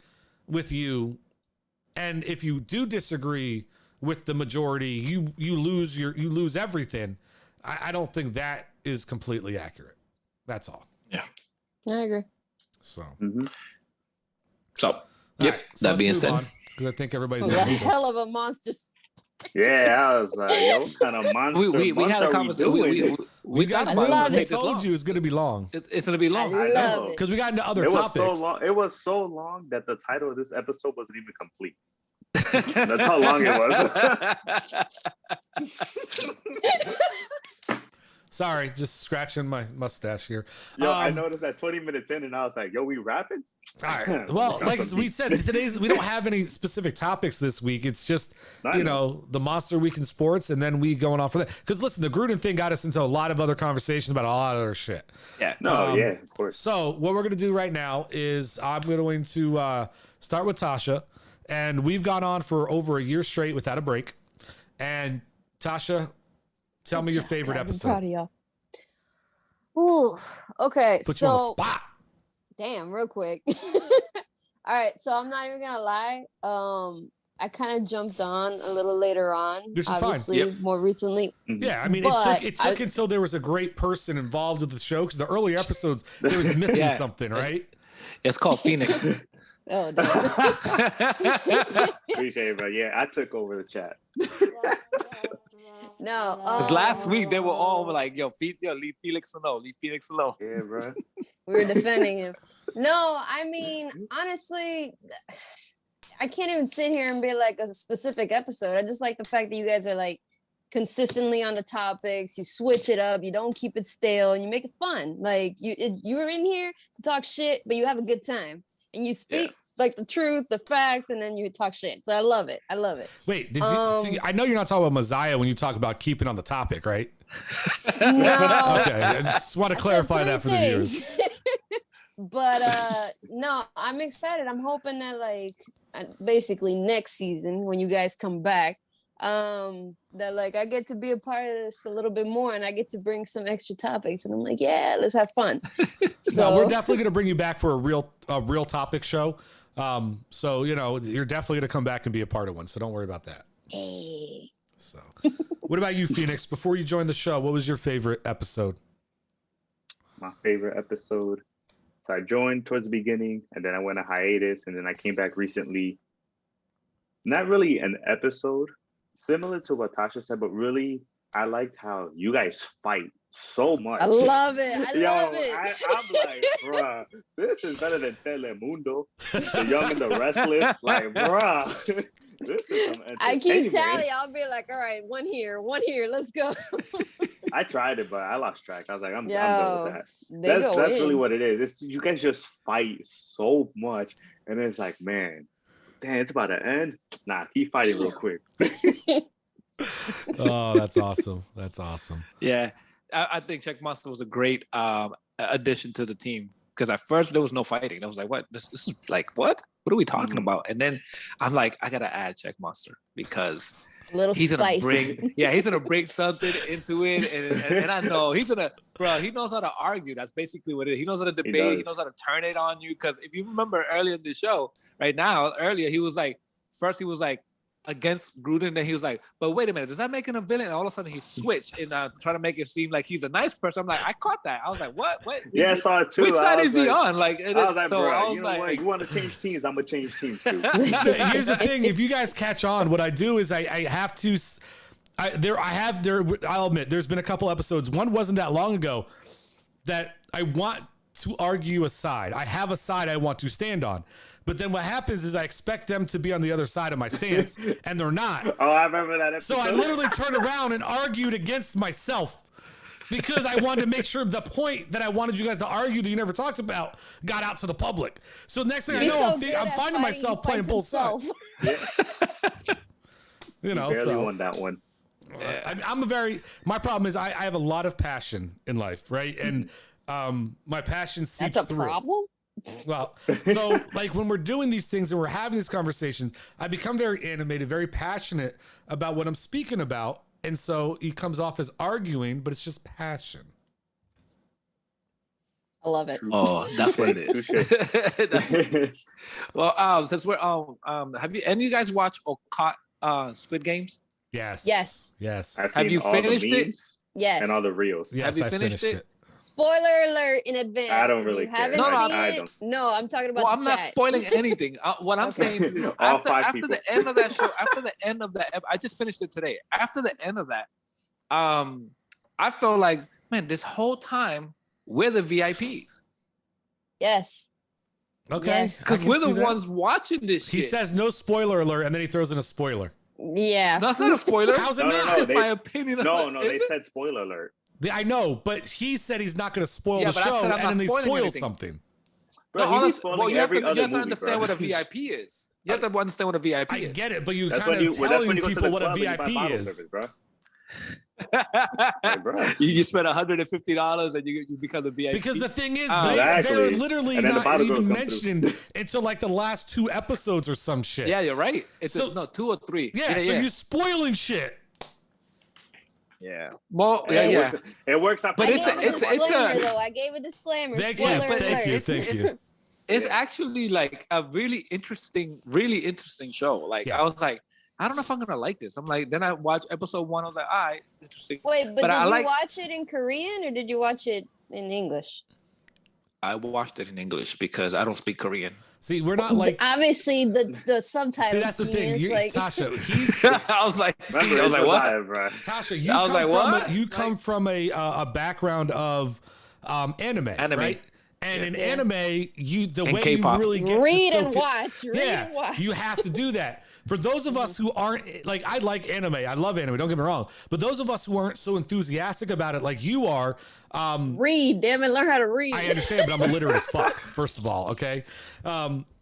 with you, and if you do disagree with the majority, you lose everything. I don't think that is completely accurate. That's all. Yeah, I agree. So, yep. Right, so that being said, because I think everybody's a hell of a monster. Yeah, I was like, yo, what kind of monster? We had a conversation. We got about love it. it. I told you it's going to be long. It's going to be long. I love it. Because we got into other it topics. It was so long that the title of this episode wasn't even complete. That's how long it was. Sorry, just scratching my mustache here. Yo, I noticed that 20 minutes in, and I was like, yo, we rapping? All right. Well, like we said, we don't have any specific topics this week. It's just, the Monster Week in sports, and then we going off for that. Because listen, the Gruden thing got us into a lot of other conversations about a lot of other shit. Yeah. Of course. So what we're going to do right now is I'm going to start with Tasha. And we've gone on for over a year straight without a break. And Tasha, tell me your favorite episode. I'm proud of y'all. Ooh, okay. Put you on the spot. Damn, real quick. All right, so I'm not even gonna lie. I kind of jumped on a little later on, obviously, more recently. Yeah, I mean, it took until there was a great person involved with the show, because the earlier episodes, there was missing something, right? It's called Phoenix. Oh, damn. Appreciate it, bro. Yeah, I took over the chat. No. Because last week, they were all like, yo, leave Felix alone. Leave Phoenix alone. Yeah, bro. We were defending him. No, I mean, honestly, I can't even sit here and be like a specific episode. I just like the fact that you guys are like consistently on the topics. You switch it up. You don't keep it stale, and you make it fun. Like you're in here to talk shit, but you have a good time. And you speak like the truth, the facts, and then you talk shit. So I love it. Wait, did you? I know you're not talking about Messiah when you talk about keeping on the topic, right? No. Okay, I just want to clarify that for the viewers. But no, I'm excited. I'm hoping that like basically next season when you guys come back, that like I get to be a part of this a little bit more, and I get to bring some extra topics, and I'm like, yeah, let's have fun. So no, we're definitely going to bring you back for a real topic show. So you're definitely going to come back and be a part of one. So don't worry about that. Hey. So, what about you, Phoenix? Before you joined the show, what was your favorite episode? My favorite episode. So I joined towards the beginning, and then I went on hiatus, and then I came back recently. Not really an episode, similar to what Tasha said, but really, I liked how you guys fight so much. I love it. I'm like, bruh, this is better than Telemundo, The Young and the Restless. Like, bruh, this is some I keep entertainment. tally. I'll be like, all right, one here, let's go. I tried it, but I lost track. I was like, I'm done Yo, with that. they go That's in. really what it is. It's you guys just fight so much, and it's like, man, damn, it's about to end. Nah, keep fighting real quick. Oh, that's awesome. That's awesome. Yeah, I think Checkmaster was a great addition to the team because at first there was no fighting. I was like, what? This is like, what? What are we talking about? And then I'm like, I gotta add Checkmaster because he's spice. He's gonna bring something into it, and I know he knows how to argue. That's basically what it is. He knows how to debate. He knows how to turn it on you. Because if you remember earlier in the show, earlier he was like, first he was like against Gruden, then he was like, but wait a minute, does that make him a villain? And all of a sudden he switched and trying to make it seem like he's a nice person. I'm like, I caught that. I was like, what? Yeah, I saw it too. Which side is he on? Like, I was like, bro, you know what? You want to change teams? I'm gonna change teams too. Here's the thing: if you guys catch on, what I do is I have to. I'll admit, there's been a couple episodes. One wasn't that long ago that I want to argue a side. I have a side I want to stand on. But then what happens is I expect them to be on the other side of my stance, and they're not. Oh, I remember that episode. So I literally turned around and argued against myself because I wanted to make sure the point that I wanted you guys to argue that you never talked about got out to the public. So next thing I know, I'm finding myself playing both sides. You know, barely won that one. My problem is I have a lot of passion in life, right? And my passion seeps through. That's a problem? Well, so like when we're doing these things and we're having these conversations, I become very animated, very passionate about what I'm speaking about. And so he comes off as arguing, but it's just passion. I love it. Oh, that's what it is. Well, since we're have you guys watched or caught Squid Games? Yes. Have you finished it? Yes. And all the reels. Yes, have you I finished it? Spoiler alert in advance. I don't really care. I don't. No, I'm talking about. Well, I'm not spoiling anything. What I'm saying is, after the end of that show, after the end of that, I just finished it today. After the end of that, I felt like, man, this whole time we're the VIPs. Yes. Okay. Because we're the ones watching this shit. He says no spoiler alert, and then he throws in a spoiler. Yeah. That's not a spoiler. How's it No, not? no, Just my opinion. No, they said spoiler alert. I know, but he said he's not going to spoil the but I show, said I'm and not then they spoiling spoil anything. something. Bro, you have to understand what a VIP is. You have to understand what a VIP is. I get it, but you that's kind when of you, that's when telling you go to people the what a club and you buy VIP bottle is. service, bro. You spend $150 and you become the VIP. Because the thing is, Exactly. they're literally And then the not bottle girls even come mentioned until like the last 2 episodes or some shit. Yeah, you're right. It's So- 2 or 3. Yeah, so you're spoiling shit. Yeah. Well, It works out. But I it's gave a- disclaimer, though. I gave a disclaimer. Thank Spoiler you. alert. Thank you. It's actually like a really interesting show. Like I was like, I don't know if I'm gonna like this. I'm like, then I watched episode 1. I was like, all right, it's interesting. Wait, but did I you like- watch it in Korean or did you watch it in English? I watched it in English because I don't speak Korean. See, we're not like. Obviously, the subtitles. See, that's the thing. genius, like, Tasha, he's I was like, Remember, I was like, what? Bro. Tasha, you I was come like, from what? you come from a background of anime, right? And in anime, the way K-pop. you really get read to and soak watch. Read yeah, and watch. you have to do that. For those of us who aren't like, I like anime, I love anime. Don't get me wrong, but those of us who aren't so enthusiastic about it, like you are, Read, damn it, learn how to read. I understand, but I'm illiterate as fuck. First of all, okay.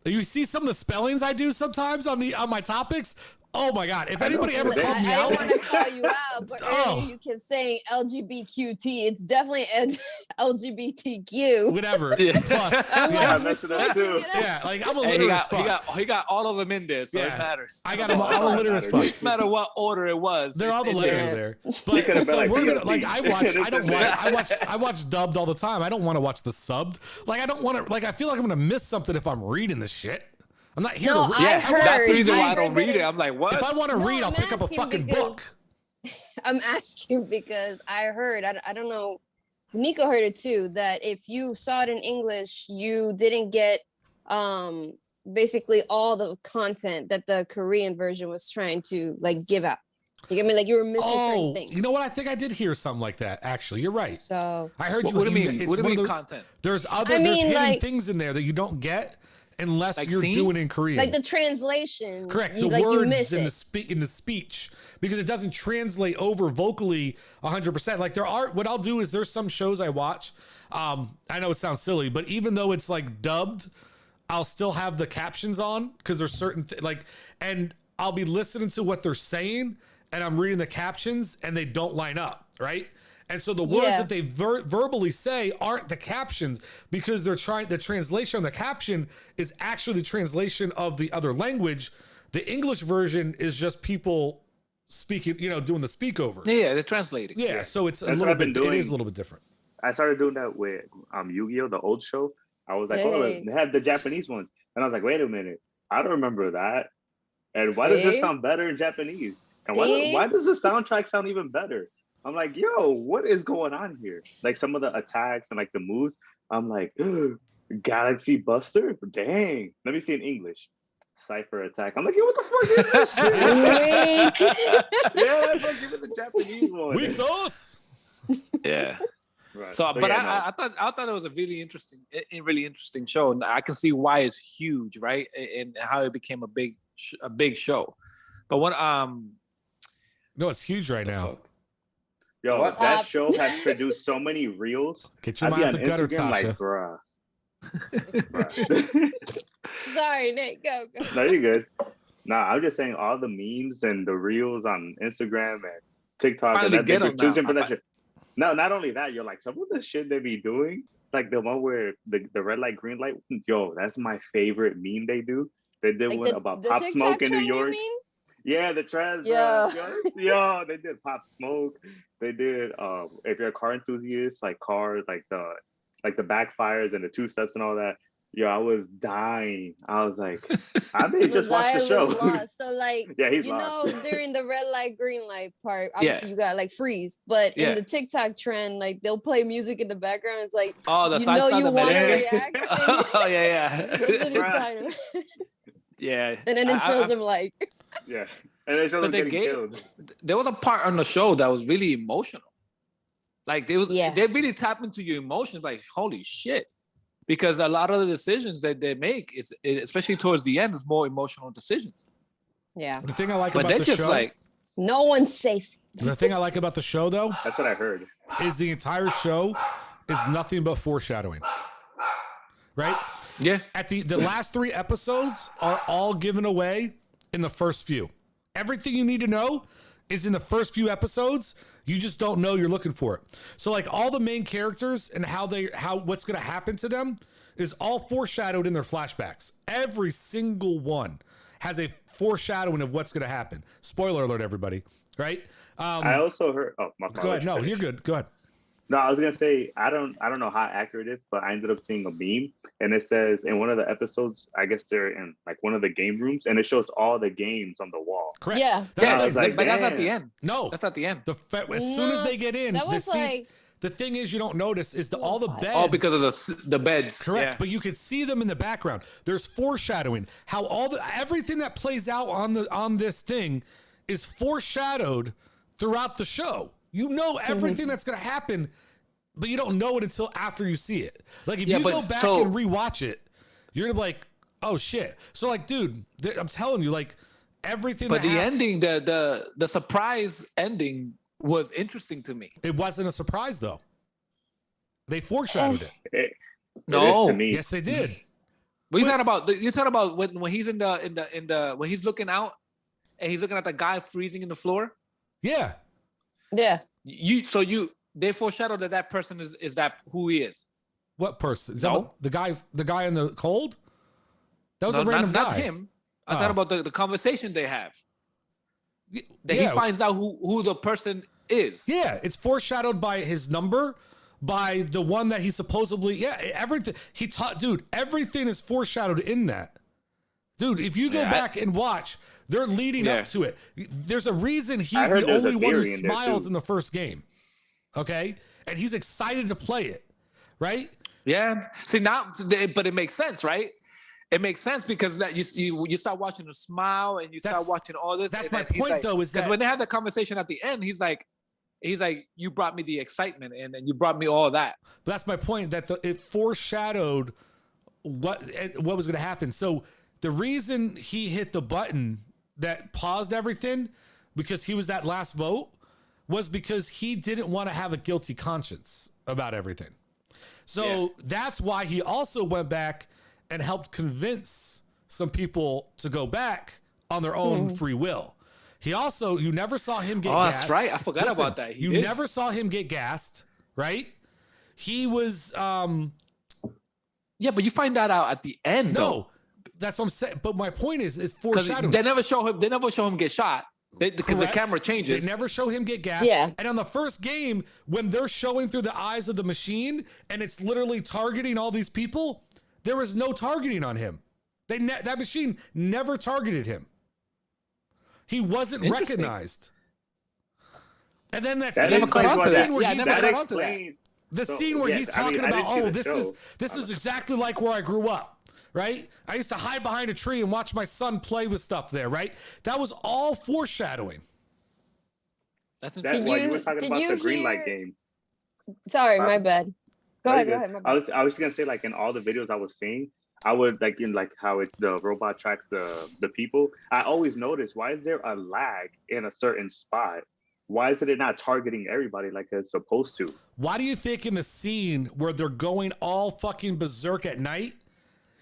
You see some of the spellings I do sometimes on my topics. Oh my god! If anybody ever called me I out, don't want to call you out, but earlier you kept saying LGBTQT. It's definitely LGBTQ. whatever. Yeah. Plus, I'm Yeah, I like, messed it up switching too. it up. yeah, like I'm Hey, illiterate as fuck. he got all of them in there, so Yeah. it matters. I got them. I'm illiterate as fuck. No matter what order it was. They're all the it's in letters there. there. You could But have been so like we're gonna DLT. like I watch dubbed all the time. I don't want to watch the subbed. Like I don't want to like I feel like I'm gonna miss something if I'm reading this shit. I'm not here No, to I read. Yeah, heard- that's the reason I why I heard don't that read it. I'm like, what? If I want to No, read, I'll I'm pick up a asking fucking because- book. I'm asking because I heard, I don't know, Nico heard it too, that if you saw it in English, you didn't get basically all the content that the Korean version was trying to like give out. You get me? Like you were missing certain Oh, things. you know what? I think I did hear something like that. Actually, you're right. So I heard What you. do you mean? it's What do you one of mean the- content? There's I there's mean, hidden like- things in there that you don't get, unless Like you're scenes? doing it in Korean. Like the translation. Correct. You, The like you words miss in it. the speech, because it doesn't translate over vocally 100%. Like what I'll do is there's some shows I watch. I know it sounds silly, but even though it's like dubbed, I'll still have the captions on because there's certain and I'll be listening to what they're saying and I'm reading the captions and they don't line up, right? And so the words that they verbally say aren't the captions because the translation on the caption is actually the translation of the other language. The English version is just people speaking, doing the speak over. Yeah, they're translating. Yeah, so it's That's what I've been doing. It is a little bit different. I started doing that with Yu-Gi-Oh, the old show. I was like, oh, Hey. they have the Japanese ones. And I was like, wait a minute. I don't remember that. And why does this sound better in Japanese? And why does the soundtrack sound even better? I'm like, yo, what is going on here? Like some of the attacks and like the moves, I'm like, Galaxy Buster? Dang. Let me see in English. Cypher attack. I'm like, yo, what the fuck is this shit? Yeah, that's like even the Japanese one. Weak sauce. Yeah. Right. So but I thought it was a really interesting show. And I can see why it's huge, right? And how it became a big show. But what No, it's huge right now. Fuck? Yo, that show has produced so many reels. Get your I'd be mind on to gutter, Instagram Tasha. like, bruh. Sorry, Nick. Go. No, you're good. Nah, I'm just saying all the memes and the reels on Instagram and TikTok Finally and get that 'em choosing now. for that shit. No, not only that, you're like some of the shit they be doing, like the one where the red light, green light. Yo, that's my favorite meme they do. They did Like one about Pop TikTok Smoke in New trend, you York. mean? Yeah, the trends. Yeah. Yo, they did Pop Smoke. They did if you're a car enthusiast, like cars, like the backfires and the two steps and all that. Yo, I was dying. I was like, I may just watch the show. Was lost. So like, Yeah, he's lost. During the red light, green light part, obviously you gotta like freeze. But in the TikTok trend, like they'll play music in the background. It's like, Oh, the you want to react. Oh yeah. Goes to the title. Yeah. And then it shows them like. Yeah, and it shows them getting killed. There was a part on the show that was really emotional. Like they really tap into your emotions. Like holy shit, because a lot of the decisions that they make is, especially towards the end, is more emotional decisions. Yeah. The thing I like But about they're the just show, like, no one's safe. the thing I like about the show though, That's what I heard. is the entire show is nothing but foreshadowing. Right? yeah, At the last 3 episodes are all given away in the first few. Everything you need to know is in the first few episodes. You just don't know you're looking for it. So like all the main characters and what's going to happen to them is all foreshadowed in their flashbacks. Every single one has a foreshadowing of what's going to happen. Spoiler alert, everybody. Right? I also heard. Oh, my fault. Go ahead. No, you're good. Go ahead. No, I was gonna say I don't know how accurate it is, but I ended up seeing a meme, and it says in one of the episodes, I guess they're in like one of the game rooms, and it shows all the games on the wall. Correct. Yeah. I was like, but that's damn. at the end. No, That's at the end. as soon as they get in, that was the thing is you don't notice is all the beds. Oh, because of the beds. Correct, Yeah. but you can see them in the background. There's foreshadowing. How everything that plays out on this thing is foreshadowed throughout the show. You know everything that's going to happen, but you don't know it until after you see it. Like if you go back and rewatch it, you're gonna be like, oh shit. So like, dude, I'm telling you, like everything. But the ending, the surprise ending was interesting to me. It wasn't a surprise though. They foreshadowed it. It No. is to me. Yes, they did. But you're talking about when he's in the when he's looking out and he's looking at the guy freezing in the floor. Yeah. Yeah. They foreshadowed that person is that who he is. What person? No. The guy in the cold? That was a random guy. Not him. I'm talking about the conversation they have. That he Yeah. finds out who the person is. Yeah, it's foreshadowed by his number, by the one that he supposedly, everything he taught, dude, everything is foreshadowed in that. Dude, if you go back and watch, they're leading up to it. There's a reason he's the only one who smiles in the first game. Okay? And he's excited to play it, right? Yeah. See now, but it makes sense, right? It makes sense because that you start watching the smile and you start watching all this. That's and my then he's point, like, though, is because that when they have the conversation at the end, he's like, you brought me the excitement and you brought me all that. that's my point, that it foreshadowed what was going to happen. So the reason he hit the button that paused everything, because he was that last vote, was because he didn't want to have a guilty conscience about everything. So that's why he also went back and helped convince some people to go back on their own free will. He also, you never saw him get gassed. That's right. I forgot about that. You never saw him get gassed, right? He was... yeah, but you find that out at the end, though. That's what I'm saying. But my point is foreshadowing. They never show him get shot. Because the camera changes. They never show him get gassed. Yeah. And on the first game, when they're showing through the eyes of the machine and it's literally targeting all these people, there was no targeting on him. That machine never targeted him. He wasn't recognized. And then that scene where he's talking about, this is exactly like where I grew up. Right? I used to hide behind a tree and watch my son play with stuff there, right? That was all foreshadowing. That's why you were talking about the green light game. Sorry, my bad. Go ahead. My bad. I was gonna say, like, in all the videos I was seeing, I would like in like how the robot tracks the people. I always notice, why is there a lag in a certain spot? Why is it not targeting everybody like it's supposed to? Why do you think in the scene where they're going all fucking berserk at night,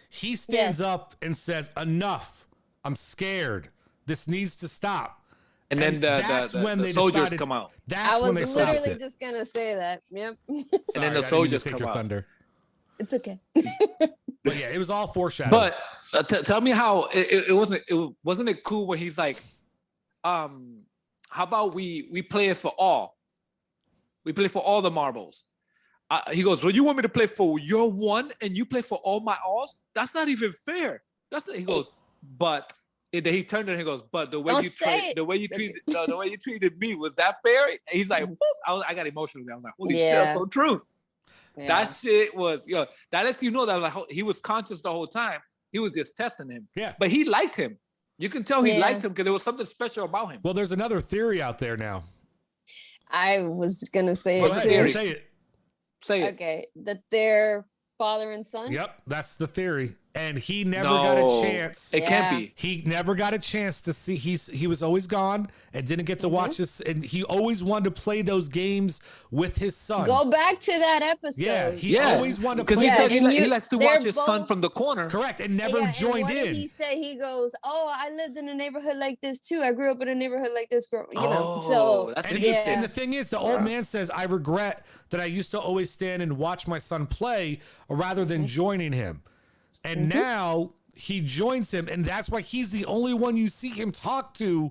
he stands up and says, "Enough! I'm scared. This needs to stop." And then the soldiers come out. I was literally just gonna say that. Yep. And then the soldiers come out. Thunder. It's okay. But yeah, it was all foreshadowing. But tell me how it wasn't it cool when he's like, how about we play it for all? We play for all the marbles. He goes, well, you want me to play for your one and you play for all my alls? That's not even fair. He goes, but then he turned and he goes, but the way you treated me, was that fair? And he's like, whoop. I got emotional. I was like, holy shit, that's so true. Yeah. That shit was, that lets you know that like he was conscious the whole time. He was just testing him. Yeah. But he liked him. You can tell he liked him because there was something special about him. Well, there's another theory out there now. I was gonna say it. Say it. Say it. Okay, that they're father and son. Yep, that's the theory. And he never got a chance. It can't be. He never got a chance to see. He was always gone and didn't get to watch this. And he always wanted to play those games with his son. Go back to that episode. Yeah, he always wanted to play. Because he said he likes to watch his son from the corner. Correct, and never joined in. Did he say? He goes, "Oh, I lived in a neighborhood like this too. I grew up in a neighborhood like this." So that's interesting. And the thing is, the old man says, "I regret that I used to always stand and watch my son play rather than joining him." And now he joins him, and that's why he's the only one you see him talk to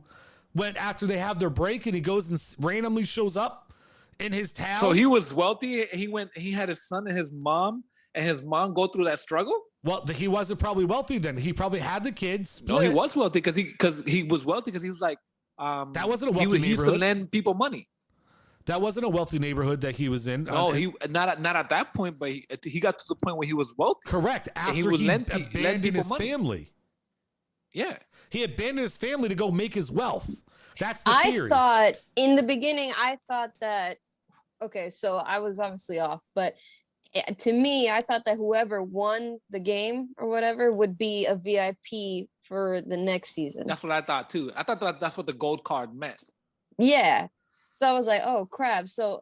when after they have their break, and he goes and randomly shows up in his town. So he was wealthy. He had his son and his mom go through that struggle. Well, he wasn't probably wealthy then. He probably had the kids. Split. No, he was wealthy because he was wealthy because he was like that wasn't a wealthy neighborhood. He used to lend people money. That wasn't a wealthy neighborhood that he was in. No, he not at that point, but he got to the point where he was wealthy. Correct. After he abandoned his family. Yeah. He abandoned his family to go make his wealth. That's the theory. I thought in the beginning, that, okay, so I was obviously off, but to me, I thought that whoever won the game or whatever would be a VIP for the next season. That's what I thought too. I thought that's what the gold card meant. Yeah. So I was like, oh crap. So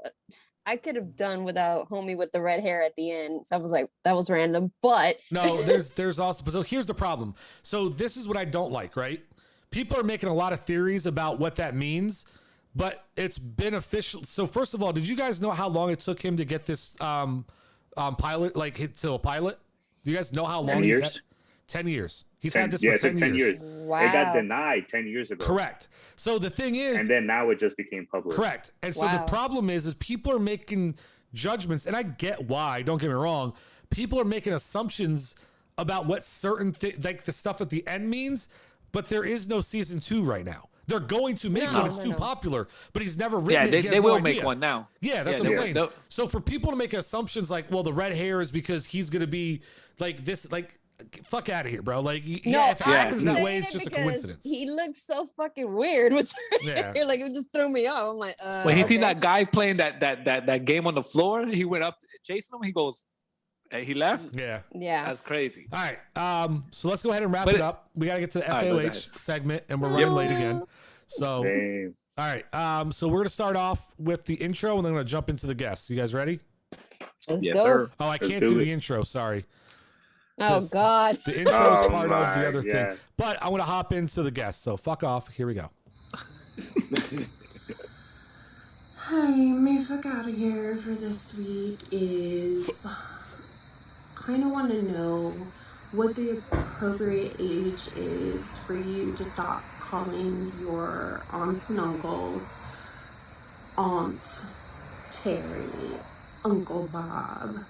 I could have done without homie with the red hair at the end. So I was like, that was random. But no, there's also, so here's the problem. So this is what I don't like, right? People are making a lot of theories about what that means, but it's beneficial. So first of all, did you guys know how long it took him to get this pilot, like hit to a pilot? Do you guys know how long he's had? 10 years. He's had this for 10 years. Wow. It got denied 10 years ago. Correct. So the thing is, and then now it just became public. Correct. And so the problem is people are making judgments, and I get why, don't get me wrong. People are making assumptions about what certain like the stuff at the end means, but there is no season 2 right now. They're going to make one. It's too popular, but he's never written it. They will make one now. Yeah, that's what I'm saying. So for people to make assumptions like, well, the red hair is because he's going to be like this, like, fuck out of here, bro. Like, if it happens that way, it's just a coincidence. He looks so fucking weird with hair. Like, it just threw me off. I'm like, when he seen that guy playing that game on the floor, he went up chasing him. He goes, Hey, he left? Yeah. Yeah. That's crazy. All right. So let's go ahead and wrap But it up. We got to get to the All right, go FAOH ahead. segment, and we're running late again. So, Damn. all right. So we're going to start off with the intro, and then I'm going to jump into the guests. You guys ready? Let's Yes, go. sir. Oh, I Let's can't do do it. the intro. Sorry. Oh God. The intro is Oh part of my, the other yeah. thing. But I want to hop into the guests. So fuck off. Here we go. Hi, my fuck out of here for this week is kind of want to know what the appropriate age is for you to stop calling your aunts and uncles Aunt Terry, Uncle Bob.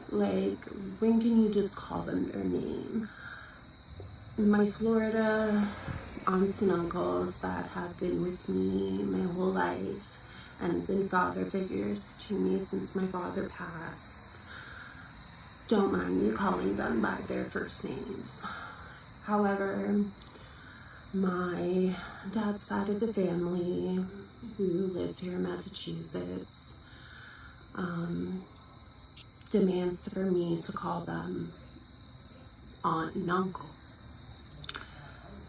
Like, when can you just call them their name? My Florida aunts and uncles that have been with me my whole life and been father figures to me since my father passed don't mind me calling them by their first names. However, my dad's side of the family, who lives here in Massachusetts, demands for me to call them aunt and uncle.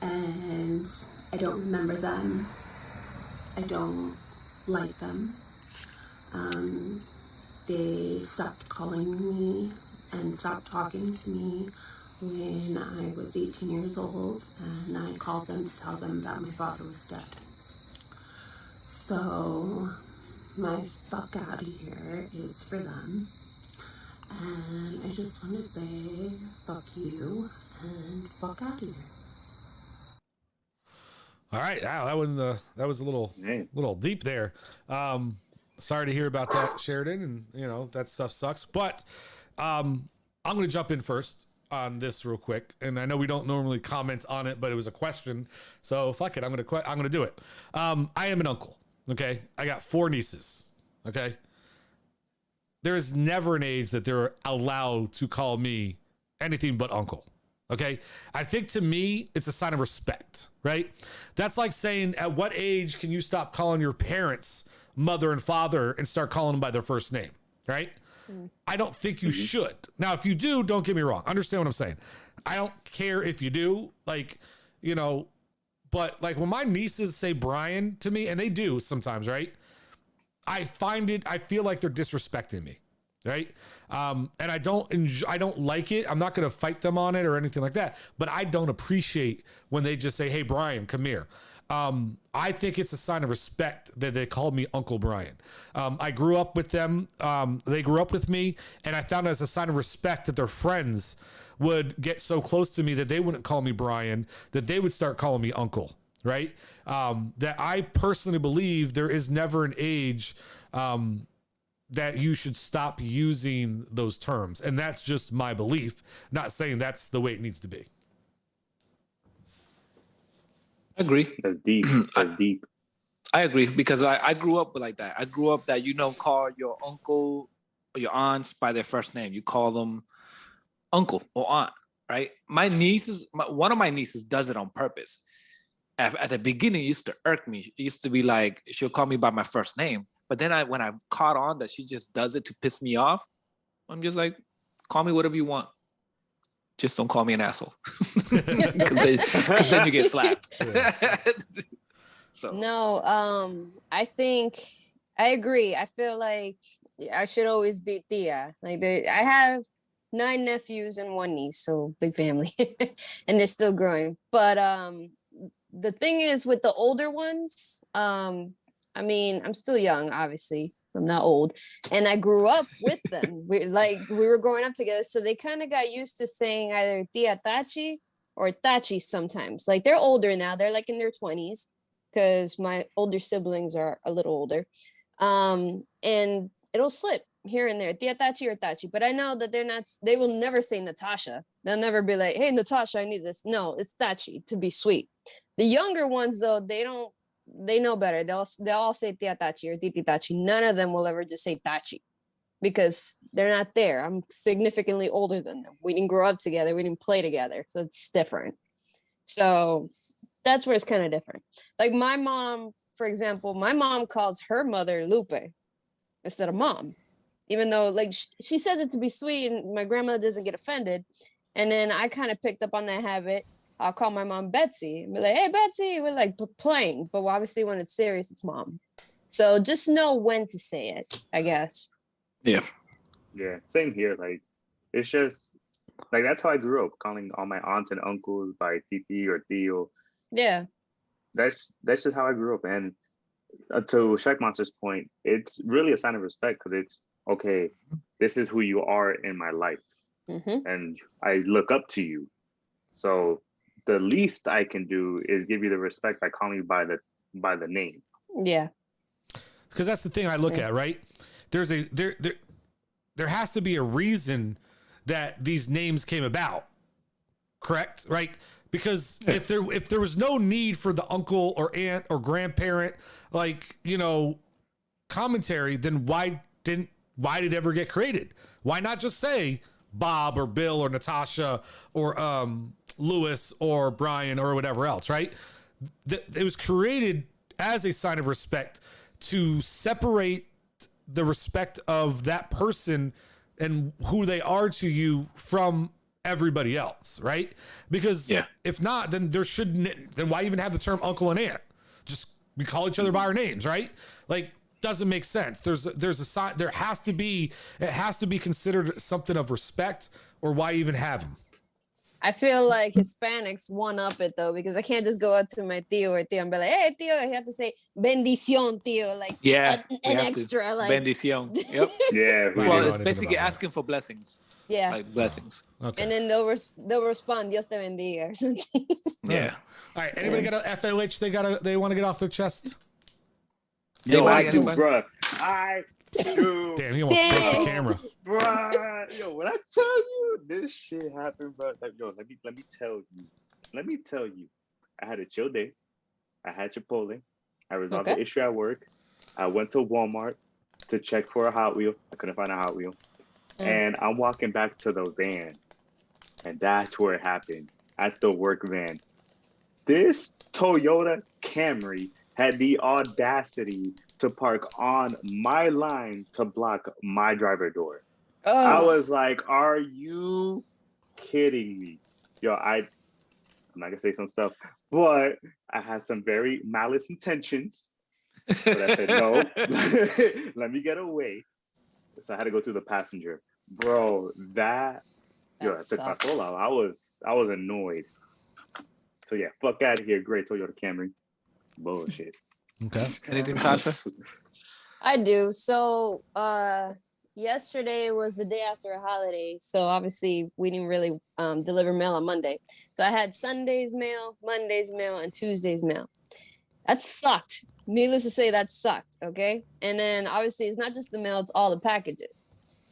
And I don't remember them. I don't like them. They stopped calling me and stopped talking to me when I was 18 years old, and I called them to tell them that my father was dead. So my fuck out of here is for them. And I just want to say fuck you and fuck out of here. All right. Wow, that was a little deep there. Sorry to hear about that, Sheridan, and that stuff sucks. But I'm going to jump in first on this real quick, and I know we don't normally comment on it, but it was a question, so fuck it. I'm going to do it. I am an uncle. Okay, I got 4 nieces. Okay, there is never an age that they're allowed to call me anything but uncle. Okay. I think to me, it's a sign of respect, right? That's like saying, at what age can you stop calling your parents mother and father and start calling them by their first name, right? I don't think you should. Now, if you do, don't get me wrong. Understand what I'm saying? I don't care if you do, but like when my nieces say Brian to me, and they do sometimes, right? I feel like they're disrespecting me. Right. And I don't like it. I'm not going to fight them on it or anything like that, but I don't appreciate when they just say, hey, Brian, come here. I think it's a sign of respect that they called me Uncle Brian. I grew up with them. They grew up with me, and I found it as a sign of respect that their friends would get so close to me that they wouldn't call me Brian, that they would start calling me Uncle. Right. That I personally believe there is never an age, that you should stop using those terms. And that's just my belief, not saying that's the way it needs to be. I agree. That's deep. That's deep. I agree because I grew up like that. I grew up that you don't call your uncle or your aunts by their first name. You call them uncle or aunt, right? One of my nieces does it on purpose. At the beginning, it used to irk me. It used to be like, she'll call me by my first name. But then when I caught on that she just does it to piss me off, I'm just like, call me whatever you want. Just don't call me an asshole. Because then you get slapped. So No, I think I agree. I feel like I should always be Tia. Like I have 9 nephews and 1 niece, so big family, and they're still growing. But the thing is with the older ones, I mean, I'm still young, obviously. I'm not old. And I grew up with them. We were growing up together. So they kind of got used to saying either Tia Tachi or Tachi sometimes. Like they're older now. They're like in their 20s because my older siblings are a little older. And it'll slip here and there, Tia Tachi or Tachi. But I know that they will never say Natasha. They'll never be like, hey, Natasha, I need this. No, it's Tachi to be sweet. The younger ones, though, they know better. They'll all say Tia Tachi or Titi Tachi. None of them will ever just say Tachi because they're not there. I'm significantly older than them. We didn't grow up together. We didn't play together. So it's different. So that's where it's kind of different. Like my mom, for example, my mom calls her mother Lupe instead of mom. even though like she says it to be sweet and my grandmother doesn't get offended. And then I kind of picked up on that habit. I'll call my mom Betsy and be like, hey, Betsy, we're like playing. But obviously when it's serious, it's mom. So just know when to say it, I guess. Yeah. Yeah, same here. Like, it's just like that's how I grew up, calling all my aunts and uncles by Titi or Tio. Yeah. That's just how I grew up. And to Shrek Monster's point, it's really a sign of respect because it's okay. This is who you are in my life, and I look up to you. So the least I can do is give you the respect by calling you by the name. Yeah. Because that's the thing I look at, right? There's there has to be a reason that these names came about, correct? Right? Because if there was no need for the uncle or aunt or grandparent, like, you know, commentary, then why did it ever get created? Why not just say Bob or Bill or Natasha or Lewis or Brian or whatever else, right? It was created as a sign of respect to separate the respect of that person and who they are to you from everybody else, right? Because if not, then then why even have the term uncle and aunt? Just we call each other by our names, right? Like, doesn't make sense. There's a sign. It has to be considered something of respect, or why even have them? I feel like Hispanics one up it though, because I can't just go up to my tío or tía and be like, hey tío, I have to say bendición tío, like an extra like bendición. Yep. Yeah. Well, it's basically asking for blessings. Yeah. Like blessings. Okay. And then they'll respond, Dios te bendiga or something. Yeah. All right. Anybody got a FOH they want to get off their chest? Yo, I do, bruh. I do. Damn, he almost broke the camera. Bruh. Yo, when I tell you this shit happened, bro. Like, yo, let me tell you. Let me tell you. I had a chill day. I had Chipotle. I resolved the issue at work. I went to Walmart to check for a Hot Wheel. I couldn't find a Hot Wheel. And I'm walking back to the van. And that's where it happened. At the work van. This Toyota Camry had the audacity to park on my line to block my driver door. Oh. I was like, are you kidding me? Yo, I'm not gonna say some stuff, but I had some very malice intentions. But I said, no, let me get away. So I had to go through the passenger. Bro, that took my soul out. I was annoyed. So yeah, fuck out of here, great Toyota Camry. Bullshit. Okay. Anything, Tasha? I do. So yesterday was the day after a holiday. So obviously we didn't really deliver mail on Monday. So I had Sunday's mail, Monday's mail, and Tuesday's mail. That sucked. Needless to say, that sucked. Okay. And then obviously it's not just the mail, it's all the packages.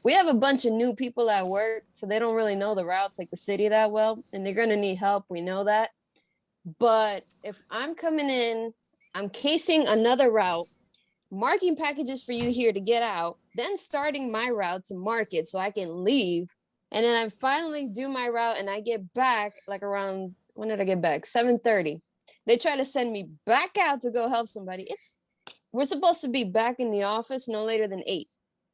We have a bunch of new people at work, so they don't really know the routes like the city that well, and they're going to need help. We know that. But if I'm coming in, I'm casing another route, marking packages for you here to get out, then starting my route to mark it so I can leave. And then I finally do my route and I get back like around, when did I get back? 7:30. They try to send me back out to go help somebody. We're supposed to be back in the office no later than 8.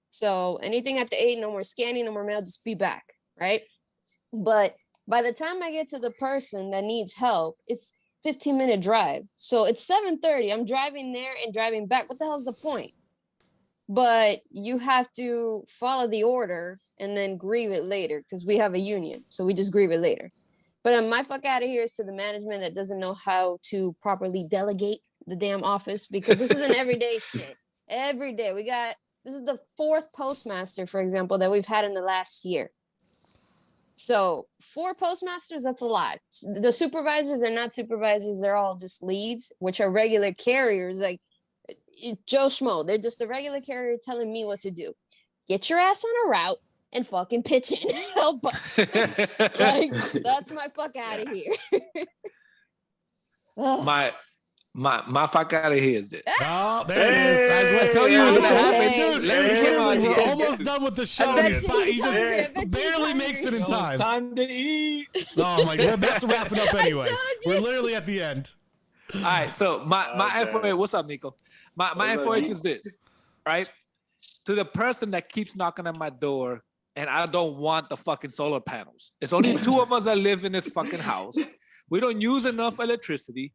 So anything after 8, no more scanning, no more mail, just be back, right? But by the time I get to the person that needs help, it's 15-minute drive. So it's 7:30. I'm driving there and driving back. What the hell's the point? But you have to follow the order and then grieve it later because we have a union. So we just grieve it later. But my fuck out of here is to the management that doesn't know how to properly delegate the damn office, because this is an everyday shit. Every day. This is the 4th postmaster, for example, that we've had in the last year. So 4 postmasters, that's a lot. The supervisors are not supervisors. They're all just leads, which are regular carriers. Like Joe Schmo, they're just a regular carrier telling me what to do. Get your ass on a route and fucking pitch in. Help us. Like, that's my fuck out of here. My fuck out of here is this. Oh, there it is. I was going to tell you what's going to happen. Dude, we're almost done with the show. He just barely makes it in time. It's time to eat. Oh my God, we're about to wrap it up anyway. We're literally at the end. All right, so my FOH, what's up, Nico? My FOH is this, right? to the person that keeps knocking on my door, and I don't want the fucking solar panels. It's only 2 of us that live in this fucking house. We don't use enough electricity.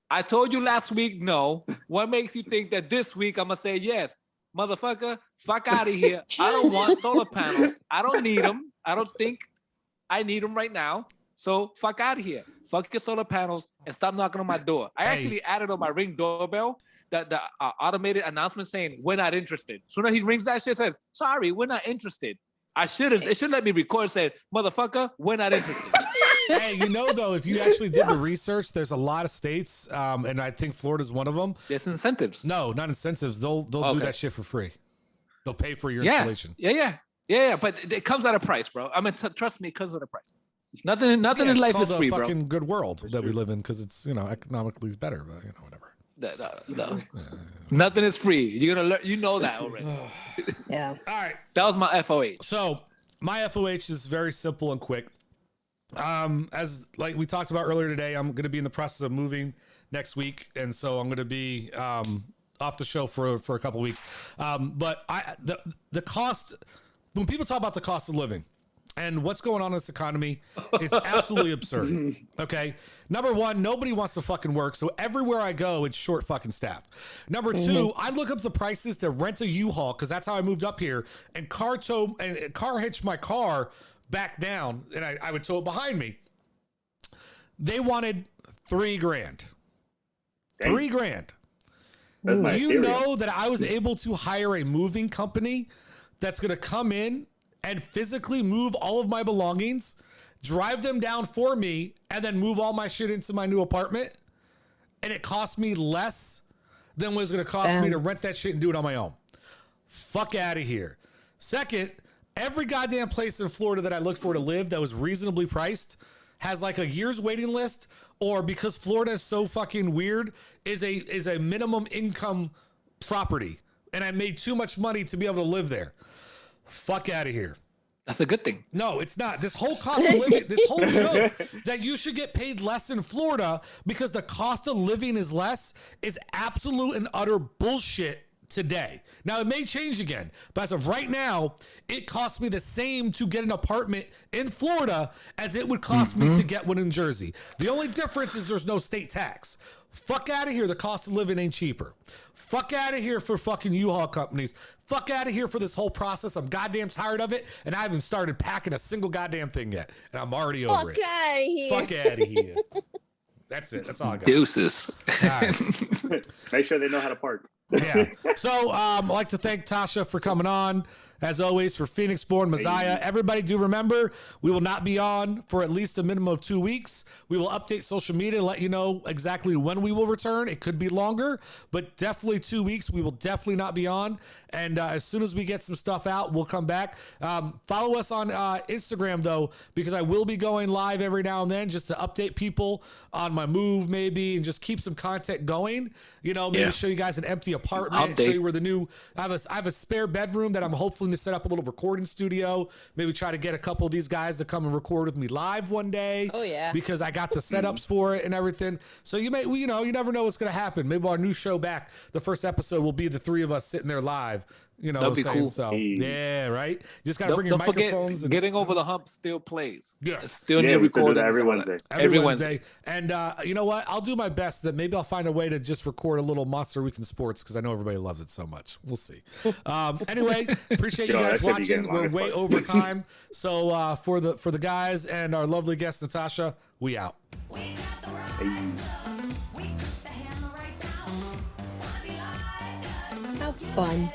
I told you last week, no. What makes you think that this week I'm gonna say yes? Motherfucker, fuck out of here. I don't want solar panels. I don't need them. I don't think I need them right now. So fuck out of here. Fuck your solar panels and stop knocking on my door. I actually added on my Ring doorbell the automated announcement saying we're not interested. Soon as he rings that shit, says sorry, we're not interested. It should let me record and say, motherfucker, we're not interested. Hey, you know, though, if you actually did the research, there's a lot of states, and I think Florida's one of them. There's incentives. No, not incentives. They'll do that shit for free. They'll pay for your installation. Yeah. But it comes at a price, bro. I mean, trust me, it comes at a price. Nothing in life is free, bro. It's fucking good world that we live in because it's, economically better, but, whatever. No. Nothing is free. You're gonna learn. You know that already. Yeah. All right. That was my FOH. So my FOH is very simple and quick. As like we talked about earlier today, I'm going to be in the process of moving next week, and so I'm going to be off the show for a couple weeks. But the cost, when people talk about the cost of living and what's going on in this economy, is absolutely absurd. Okay, number one, nobody wants to fucking work, so everywhere I go, it's short fucking staff. Number two, I look up the prices to rent a U-Haul because that's how I moved up here, and car hitch my car back down, and I would tow it behind me. They wanted $3,000. $3,000. Do you know that I was able to hire a moving company that's going to come in and physically move all of my belongings, drive them down for me, and then move all my shit into my new apartment? And it cost me less than what it's going to cost me to rent that shit and do it on my own. Fuck out of here. Second, every goddamn place in Florida that I look for to live that was reasonably priced has like a year's waiting list, or because Florida is so fucking weird, is a minimum income property. And I made too much money to be able to live there. Fuck out of here. That's a good thing. No, it's not. This whole cost of living, this whole joke that you should get paid less in Florida because the cost of living is less is absolute and utter bullshit today. Now, it may change again, but as of right now, it costs me the same to get an apartment in Florida as it would cost me to get one in Jersey. The only difference is there's no state tax. Fuck out of here. The cost of living ain't cheaper. Fuck out of here for fucking U-Haul companies. Fuck out of here for this whole process. I'm goddamn tired of it, and I haven't started packing a single goddamn thing yet, and I'm already over it. Fuck out of here. Fuck out of here. That's it. That's all I got. Deuces. All right. Make sure they know how to park. Yeah. So I'd like to thank Tasha for coming on. As always, for Phoenix Born Messiah. Everybody do remember, we will not be on for at least a minimum of 2 weeks. We will update social media, let you know exactly when we will return. It could be longer, but definitely 2 weeks. We will definitely not be on. And as soon as we get some stuff out, we'll come back. Follow us on Instagram, though, because I will be going live every now and then just to update people on my move, maybe, and just keep some content going. Maybe show you guys an empty apartment, show you where the new, I have a spare bedroom that I'm hopefully to set up a little recording studio, maybe try to get a couple of these guys to come and record with me live one day. Oh yeah, because I got the setups for it and everything. So you never know what's going to happen. Maybe our new show back, the first episode will be the three of us sitting there live. That'd be cool. So yeah, right. You just got to bring your microphones. Forget, Getting Over the Hump still plays. Yeah, it's still new recording every Wednesday. Every Wednesday. And you know what? I'll do my best. That maybe I'll find a way to just record a little Monster Weekend Sports because I know everybody loves it so much. We'll see. Anyway, appreciate you guys watching. We're way over time. So for the guys and our lovely guest Natasha, we out. Have fun.